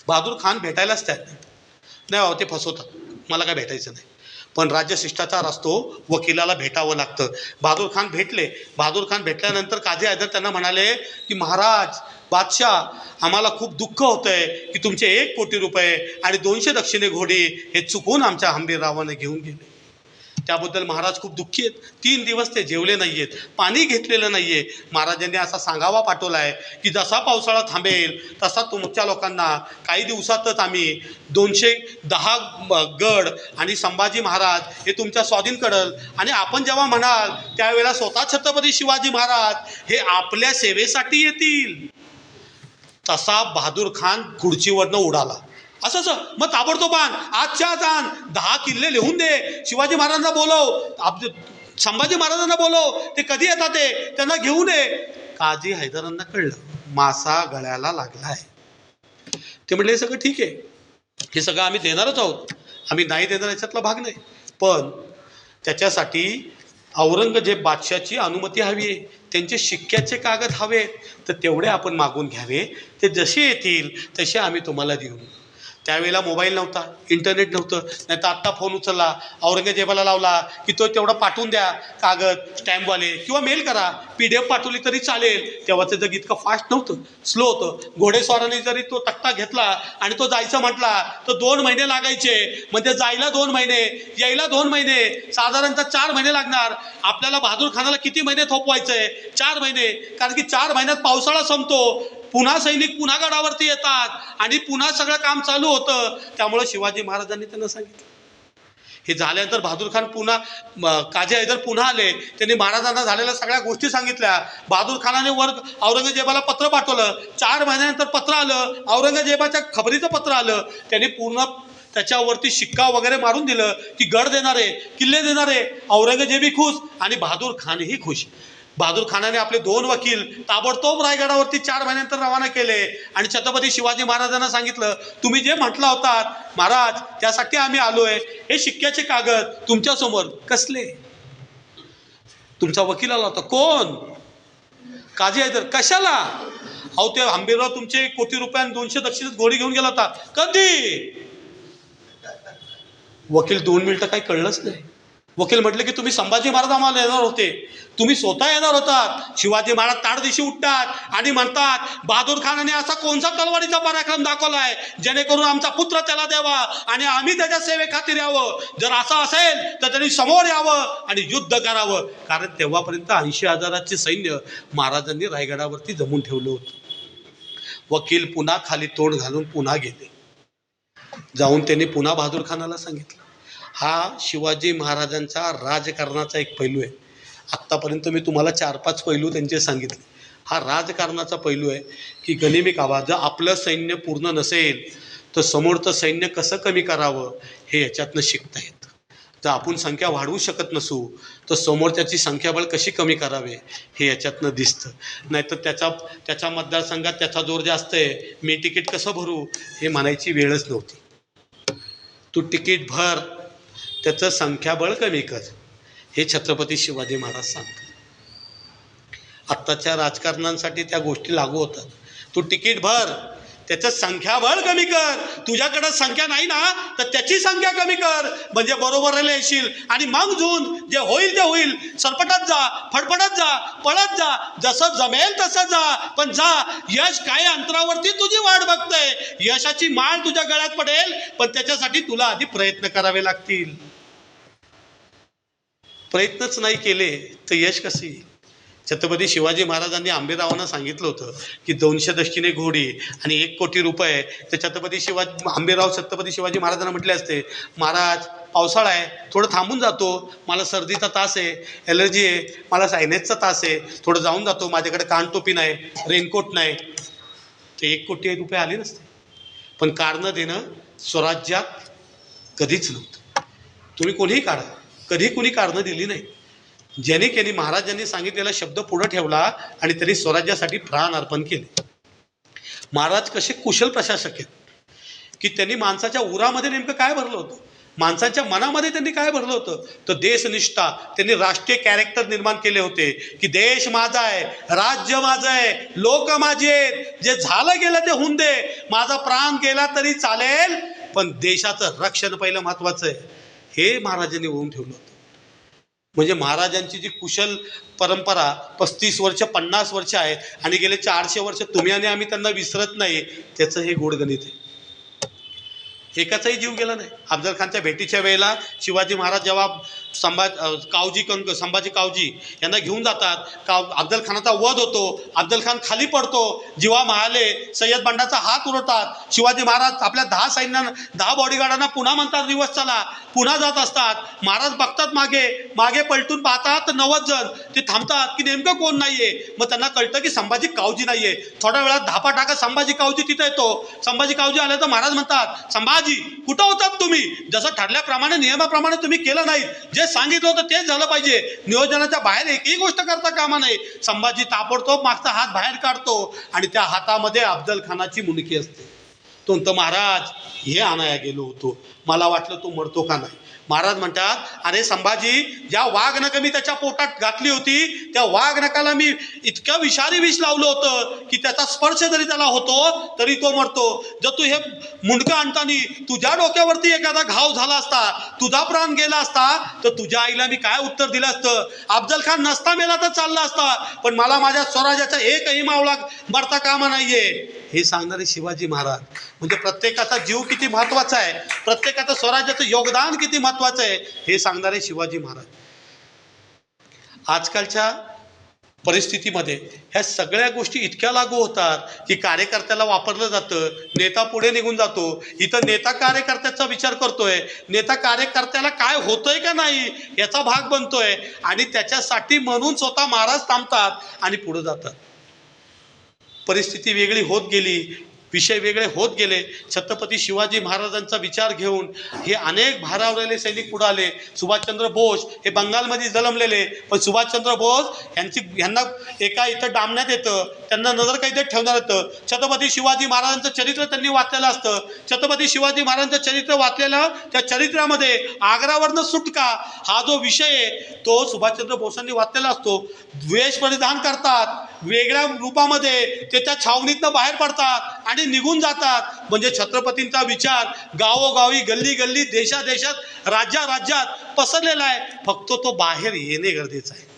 बहादूर खान भेटायलाच तयार नाही. ते फसवतात, मला काय भेटायचं नाही. पण राज्य शिष्टाचार असतो, वकिलाला भेटावं लागतं. बहादूर खान भेटले. बहादूर खान भेटल्यानंतर काजी हैदर त्यांना म्हणाले की महाराज, बादशाह, आम्हाला खूप दुःख होतं आहे की तुमचे 1 कोटी रुपये आणि 200 दक्षिणे घोडे हे चुकून आमच्या हंबीररावाने घेऊन गेले. त्याबद्दल महाराज खूप दुःखी आहेत. 3 दिवस ते जेवले नाही आहेत, पाणी घेतलेलं नाही आहे. महाराजांनी असा सांगावा पाठवला आहे की जसा पावसाळा थांबेल तसा तुमच्या लोकांना काही दिवसातच आम्ही 210 गड आणि संभाजी महाराज हे तुमच्या स्वाधीन करल. आणि आपण जेव्हा म्हणाल त्यावेळेला स्वतः छत्रपती शिवाजी महाराज हे आपल्या सेवेसाठी येतील. तसा बहादूर खान खुर्चीवरनं उडाला. असंच मग ताबडतोब आजच्या आण 10 किल्ले लिहून दे, शिवाजी महाराजांना बोलव, संभाजी महाराजांना बोलव, ते कधी येतात ते त्यांना घेऊन ये. काजी हैदरांना कळलं मासा गळ्याला लागलाय. ते म्हटले हे सगळं ठीक आहे, हे सगळं आम्ही देणारच आहोत, आम्ही नाही देणार याच्यातला भाग नाही, पण त्याच्यासाठी औरंगजेब बादशाची अनुमती हवी आहे, त्यांचे शिक्क्याचे कागद हवे, तर तेवढे आपण मागून घ्यावे. ते जसे येतील तसे आम्ही तुम्हाला देऊ. त्यावेळेला मोबाईल नव्हता, इंटरनेट नव्हतं. नाही तर आत्ता फोन उचलला, औरंगजेबाला लावला की तो तेवढा पाठवून द्या कागद, स्टॅम्पवाले, किंवा मेल करा, PDF पाठवली तरी चालेल. तेव्हाचं जग इतकं फास्ट नव्हतं, स्लो होतं. घोडेस्वाराने जरी तो तक्ता घेतला आणि तो जायचं म्हटला तर 2 महिने लागायचे. म्हणजे जायला 2 महिने, यायला 2 महिने, साधारणतः 4 महिने लागणार. आपल्याला बहादूर खानाला किती महिने थोपवायचंय? 4 महिने. कारण की 4 महिन्यात पावसाळा संपतो, पुन्हा सैनिक पुन्हा गडावरती येतात आणि पुन्हा सगळं काम चालू होतं. त्यामुळे शिवाजी महाराजांनी त्यांना सांगितलं. हे झाल्यानंतर बहादूर खान पुन्हा, काजी हैदर पुन्हा आले. त्यांनी महाराजांना झालेल्या सगळ्या गोष्टी सांगितल्या. बहादूर खानाने औरंगजेबाला पत्र पाठवलं. 4 महिन्यानंतर पत्र आलं, औरंगजेबाच्या खबरीचं पत्र आलं. त्यांनी पूर्ण त्याच्यावरती शिक्का वगैरे मारून दिलं की गड देणारे, किल्ले देणारे. औरंगजेबी खुश आणि बहादूर खानही खुश. बहादूर खानाने आपले 2 वकील ताबडतोब रायगडावरती 4 महिन्यानंतर रवाना केले आणि छत्रपती शिवाजी महाराजांना सांगितलं तुम्ही जे म्हटला होतात महाराज त्यासाठी आम्ही आलोय. हे शिक्क्याचे कागद तुमच्यासमोर. कसले? तुमचा वकील आला होता. कोण? काजी हैदर. कशाला? अहो ते हंबीरराव तुमचे 1 कोटी रुपये आणि 200 दक्षिणेत घोडी घेऊन गेला होता. कधी? वकील 2 मिनिटं काही कळलंच नाही. वकील म्हटले की तुम्ही संभाजी महाराज आम्हाला येणार होते, तुम्ही स्वतः येणार होतात. शिवाजी महाराज ताडदिशी उठतात आणि म्हणतात बहादूर खानाने असा कोणता तलवारीचा पराक्रम दाखवलाय जेणेकरून आमचा पुत्र त्याला द्यावा आणि आम्ही त्याच्या सेवेखातीर यावं. जर असं असेल तर त्यांनी समोर यावं आणि युद्ध करावं. कारण तेव्हापर्यंत 80,000चे सैन्य महाराजांनी रायगडावरती जमून ठेवलं होतं. वकील पुन्हा खाली तोंड घालून पुन्हा गेले. जाऊन त्यांनी पुन्हा बहादूर खानाला सांगितलं, हा शिवाजी महाराजांचा राजकारणाचा एक पैलू आहे. आत्तापर्यंत मी तुम्हाला 4-5 पैलू त्यांचे सांगितले. हा राजकारणाचा पैलू आहे की गनिमी कावा, जर आपलं सैन्य पूर्ण नसेल तर समोरचं सैन्य कसं कमी करावं हे याच्यातनं शिकता येतं. जर आपण संख्या वाढवू शकत नसू तर समोरच्याची संख्याबळ कशी कमी करावे हे याच्यातनं दिसतं. नाहीतर त्याच्या मतदारसंघात त्याचा जोर जास्त आहे, मी तिकीट कसं भरू हे म्हणायची वेळच नव्हती. तू तिकीट भर, त्याचं संख्याबळ कमी कर, हे छत्रपती शिवाजी महाराज सांगतात. आत्ताच्या राजकारणांसाठी त्या गोष्टी लागू होतात. तू तिकीट भर, त्याचं संख्याबळ कमी कर. तुझ्याकडं संख्या नाही ना तर त्याची संख्या कमी कर, म्हणजे बरोबरीला येशील. आणि मग जून जे होईल ते होईल. सरपटत जा, फडफडत जा, पळत जा, जसं जमेल तसं जा, पण जा. यश काही अंतरावरती तुझी वाट बघतंय. यशाची माळ तुझ्या गळ्यात पडेल, पण त्याच्यासाठी तुला आधी प्रयत्न करावे लागतील. प्रयत्नच नाही केले तर यश कसे येईल? छत्रपती शिवाजी महाराजांनी आंबेरावांना सांगितलं होतं की 200 दक्षिणे घोडी आणि 1 कोटी रुपये. तर आंबेराव छत्रपती शिवाजी महाराजांना म्हटले असते, महाराज पावसाळा आहे, थोडं थांबून जातो, मला सर्दीचा त्रास आहे, ॲलर्जी आहे, मला सायनेसचा त्रास आहे, थोडं जाऊन जातो, माझ्याकडे कानटोपी नाही, रेनकोट नाही. ते 1 कोटी रुपये आले नसते. पण कारणं देणं स्वराज्यात कधीच नव्हतं. तुम्ही कोणीही काढा, कधी कोणी कारणं दिली नाही. ज्यांनी केली, महाराजांनी सांगितलेला शब्द पुढे ठेवला आणि त्यांनी स्वराज्यासाठी प्राण अर्पण केले. महाराज कसे कुशल प्रशासक आहेत की त्यांनी माणसाच्या उरामध्ये नेमकं काय भरलं होतं, माणसाच्या मनामध्ये त्यांनी काय भरलं होतं, तर देशनिष्ठा. त्यांनी राष्ट्रीय कॅरेक्टर निर्माण केले होते की देश माझा आहे, राज्य माझं आहे, लोक माझे आहेत, जे झालं गेलं ते होऊन दे, माझा प्राण गेला तरी चालेल, पण देशाचं रक्षण पहिलं महत्वाचं आहे. हे महाराजांनी होऊन ठेवलं होतं. म्हणजे महाराजांची जी कुशल परंपरा 35 वर्ष 50 वर्ष आहे आणि गेले 400 वर्ष तुम्ही आणि आम्ही त्यांना विसरत नाही, त्याचं हे गोडगणित आहे. एकाचाही जीव गेला नाही. अफजल खानच्या भेटीच्या वेळेला शिवाजी महाराज जेव्हा संभाजी कावजी यांना घेऊन जातात, अफजल खानाचा वध होतो, अफजल खान खाली पडतो, जीवा महाले सय्यद बंडाचा हात उरतात. शिवाजी महाराज आपल्या 10 बॉडीगार्डांना पुन्हा म्हणतात दिवस चला, पुन्हा जात असतात. महाराज बघतात मागे पलटून पाहतात 90 जण. ते थांबतात की नेमकं कोण नाहीये. मग त्यांना कळतं की संभाजी कावजी नाहीये. थोड्या वेळात धापा टाका संभाजी कावजी तिथे येतो. संभाजी कावजी आले तर महाराज म्हणतात, संभाजी कुठं होतात तुम्ही? जसं ठरल्याप्रमाणे नियमाप्रमाणे तुम्ही केलं नाही, जे सांगितलं होतं तेच झालं पाहिजे, नियोजनाच्या बाहेर एकही गोष्ट करता कामा नये. संभाजी ताबडतोब मागचा हात बाहेर काढतो आणि त्या हातामध्ये अफजल खानाची मुंडकी असते. तो म्हणतो, महाराज हे आणाया गेलो होतो, मला वाटलं तो मरतो का नाही. महाराज म्हणतात, अरे संभाजी, ज्या वाघनखं मी त्याच्या पोटात घातली होती त्या वाघनखाला मी इतकं विषारी विष लावलं होतं की त्याचा स्पर्श जरी त्याला होतो तरी तो मरतो. जर तू हे मुंडकं आणतानी तुझ्या डोक्यावरती एखादा घाव झाला असता, तुझा प्राण गेला असता, तर तुझ्या आईला मी काय उत्तर दिलं असतं? अफजल खान नसता मेला तर चालला असता, पण मला माझ्या स्वराज्याचा एकही मावळा मरता कामा नाहीये, हे सांगणारे शिवाजी महाराज. म्हणजे प्रत्येकाचा जीव किती महत्वाचा आहे, प्रत्येकाचं स्वराज्याचं योगदान किती महत्वाचं आहे, हे सांगणारे शिवाजी महाराज. आजकालच्या परिस्थितीमध्ये ह्या सगळ्या गोष्टी इतक्या लागू होतात की कार्यकर्त्याला वापरलं जातं, नेता पुढे निघून जातो. इथं नेता कार्यकर्त्याचा विचार करतोय, नेता कार्यकर्त्याला काय होतंय का नाही याचा भाग बनतोय, आणि त्याच्यासाठी म्हणून स्वतः महाराज थांबतात आणि पुढे जातात. परिस्थिती वेगळी होत गेली, विषय वेगळे होत गेले. छत्रपती शिवाजी महाराजांचा विचार घेऊन हे अनेक भारावलेले सैनिक पुढे आले. सुभाषचंद्र बोस हे बंगालमध्ये जन्मलेले, पण सुभाषचंद्र बोस यांना एका इथं डांबण्यात येतं, त्यांना नजर कैदेत ठेवण्यात येतं. छत्रपती शिवाजी महाराजांचं चरित्र त्यांनी वाचलेलं असतं. छत्रपती शिवाजी महाराजांचं चरित्र वाचलेलं, त्या चरित्रामध्ये आग्रावरनं सुटका हा जो विषय आहे तो सुभाषचंद्र बोसांनी वाचलेला असतो. द्वेष परिधान करतात, वेगळ्या रूपामध्ये ते त्या छावणीतनं बाहेर पडतात आणि निघून जातात. म्हणजे छत्रपतींचा विचार गावोगावी, गल्ली गल्ली, देशादेशात, राज्यात पसरलेला आहे. फक्त तो बाहेर येणे गरजेचं आहे.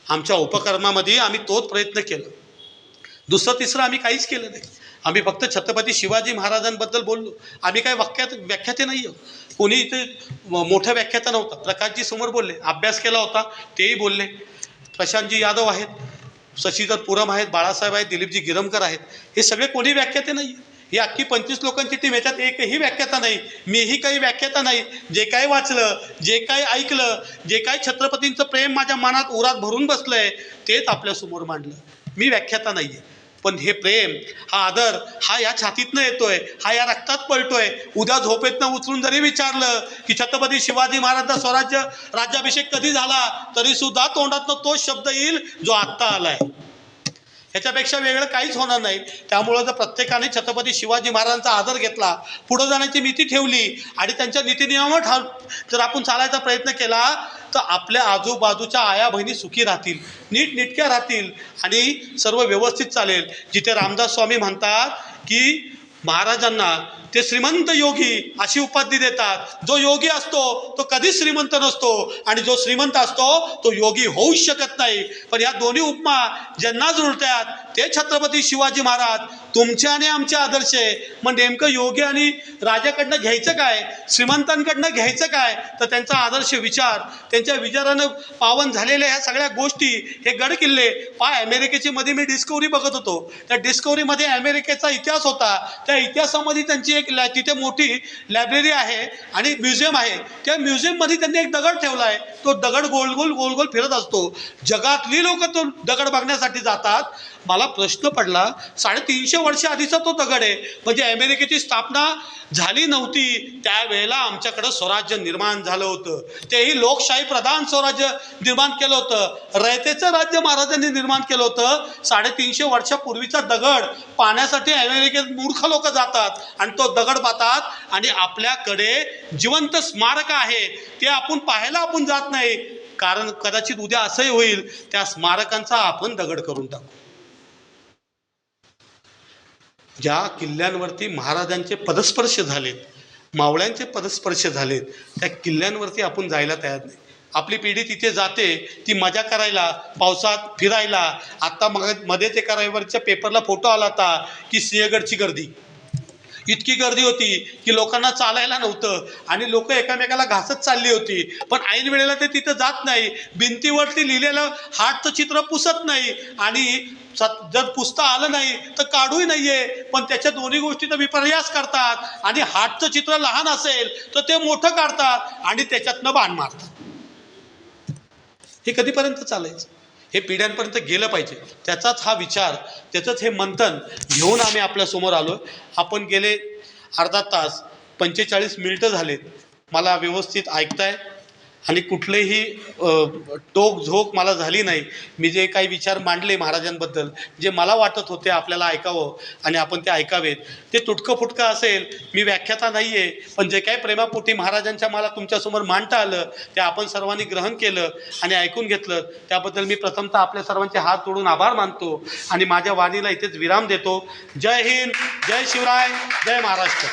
आमच्या उपक्रमामध्ये आम्ही तोच प्रयत्न केला. दुसरं तिसरं आम्ही काहीच केलं नाही. आम्ही फक्त छत्रपती शिवाजी महाराजांबद्दल बोललो. आम्ही काही व्याख्याते नाही आहोत. कोणी इथे मोठ्या व्याख्याता नव्हता. प्रकाशजी समोर बोलले, अभ्यास केला होता तेही बोलले. प्रशांतजी यादव आहेत, शशीधर पुरम आहेत, बाळासाहेब आहेत, दिलीपजी गिरमकर आहेत. हे सगळे कोणी व्याख्याते नाही. ही अख्खी 25 लोकांची टीम, याच्यात एकही व्याख्याता नाही. मीही काही व्याख्याता नाही. जे काही वाचलं, जे काही ऐकलं, जे काही छत्रपतींचं प्रेम माझ्या मनात उरात भरून बसलंय तेच आपल्यासमोर मांडलं. मी व्याख्याता नाही आहे. पण हे प्रेम, हा आदर, हा या छातीतनं येतोय, हा या रक्तात पळतोय. उद्या झोपेतनं उचलून जरी विचारलं की छत्रपती शिवाजी महाराजांचा स्वराज्य राज्याभिषेक कधी झाला, तरी सुद्धा तोंडातनं तोच शब्द येईल जो आत्ता आलाय. ह्याच्यापेक्षा वेगळं काहीच होणार नाही. त्यामुळं जर प्रत्येकाने छत्रपती शिवाजी महाराजांचा आदर घेतला, पुढे जाण्याची नीती ठेवली आणि त्यांच्या नीतिनियमावर जर आपण चालायचा प्रयत्न केला, तर आपल्या आजूबाजूच्या आया बहिणी सुखी राहतील, नीटनेटक्या राहतील आणि सर्व व्यवस्थित चालेल. जिथे रामदास स्वामी म्हणतात की महाराजांना ते श्रीमंत योगी अशी उपाधी देतात. जो योगी असतो तो कधीच श्रीमंत नसतो आणि जो श्रीमंत असतो तो योगी होऊच शकत नाही. पण या दोन्ही उपमा ज्यांना जुळतात ते छत्रपती शिवाजी महाराज. तुमचे आणि आमचे आदर्श आहे. मग नेमकं योगी आणि राजाकडनं घ्यायचं काय, श्रीमंतांकडनं घ्यायचं काय? तर त्यांचा आदर्श विचार, त्यांच्या विचारानं पावन झालेल्या ह्या सगळ्या गोष्टी, हे गड किल्ले अमेरिकेची मध्ये मी डिस्कवरी बघत होतो. त्या डिस्कवरीमध्ये अमेरिकेचा इतिहास होता. त्या इतिहासामध्ये त्यांची एक तिथे मोठी लायब्ररी आहे आणि म्युझियम आहे. त्या म्युझियममध्ये त्यांनी एक दगड ठेवला आहे. तो दगड गोल गोल फिरत असतो. जगातली लोक तो दगड बघण्यासाठी जातात. मला प्रश्न पडला, 350 वर्ष आधीचा तो दगड आहे. म्हणजे अमेरिकेची स्थापना झाली नव्हती त्यावेळेला आमच्याकडं स्वराज्य निर्माण झालं होतं. तेही लोकशाही प्रधान स्वराज्य निर्माण केलं होतं. रयतेचं राज्य महाराजांनी निर्माण केलं होतं. 350 वर्षापूर्वीचा दगड पाहण्यासाठी अमेरिकेत मूर्ख लोक जातात आणि तो दगड पाहतात आणि आपल्याकडे जिवंत स्मारक आहे ते आपण पाहायला आपण जात नाही. कारण कदाचित उद्या असंही होईल, त्या स्मारकांचा आपण दगड करून टाकू. ज्या किल्ल्यांवरती महाराजांचे पदस्पर्श झालेत, मावळ्यांचे पदस्पर्श झालेत, त्या किल्ल्यांवरती आपण जायला तयार नाही. आपली पिढी तिथे जाते ती मजा करायला, पावसात फिरायला. आत्ता मध्येच एका रविवारच्या पेपरला फोटो आला होता की सिंहगडची गर्दी, इतकी गर्दी होती की लोकांना चालायला नव्हतं आणि लोक एकामेकाला घासत चालली होती. पण ऐन वेळेला ते तिथं जात नाही. भिंतीवरती लिहिलेलं हार्टचं चित्र पुसत नाही आणि जर पुसता आलं नाही तर काढूही नाहीये. पण त्याच्या दोन्ही गोष्टीचा विपर्यास करतात आणि हार्टचं चित्र लहान असेल तर ते मोठं काढतात आणि त्याच्यातनं बाण मारतात. हे कधीपर्यंत चालायचं? हे पिढ्यांपर्यंत गेलं पाहिजे. त्याचाच हा विचार, त्याचंच हे मंथन घेऊन आम्ही आपल्यासमोर आलो. आपण गेले अर्धा तास 45 मिनिटं झालेत. मला व्यवस्थित ऐकताय आणि कुठलेही टोक झोक मला झाली नाही. मी जे काही विचार मांडले महाराजांबद्दल, जे मला वाटत होते आपल्याला ऐकावं आणि आपण ते ऐकावेत, ते तुटकं फुटकं असेल. मी व्याख्याता नाही आहे, पण जे काही प्रेमापोटी महाराजांच्या मला तुमच्यासमोर मांडता आलं ते आपण सर्वांनी ग्रहण केलं आणि ऐकून घेतलं. त्याबद्दल मी प्रथमतः आपल्या सर्वांचे हात जोडून आभार मानतो आणि माझ्या वाणीला इथेच विराम देतो. जय हिंद, जय शिवराय, जय महाराष्ट्र.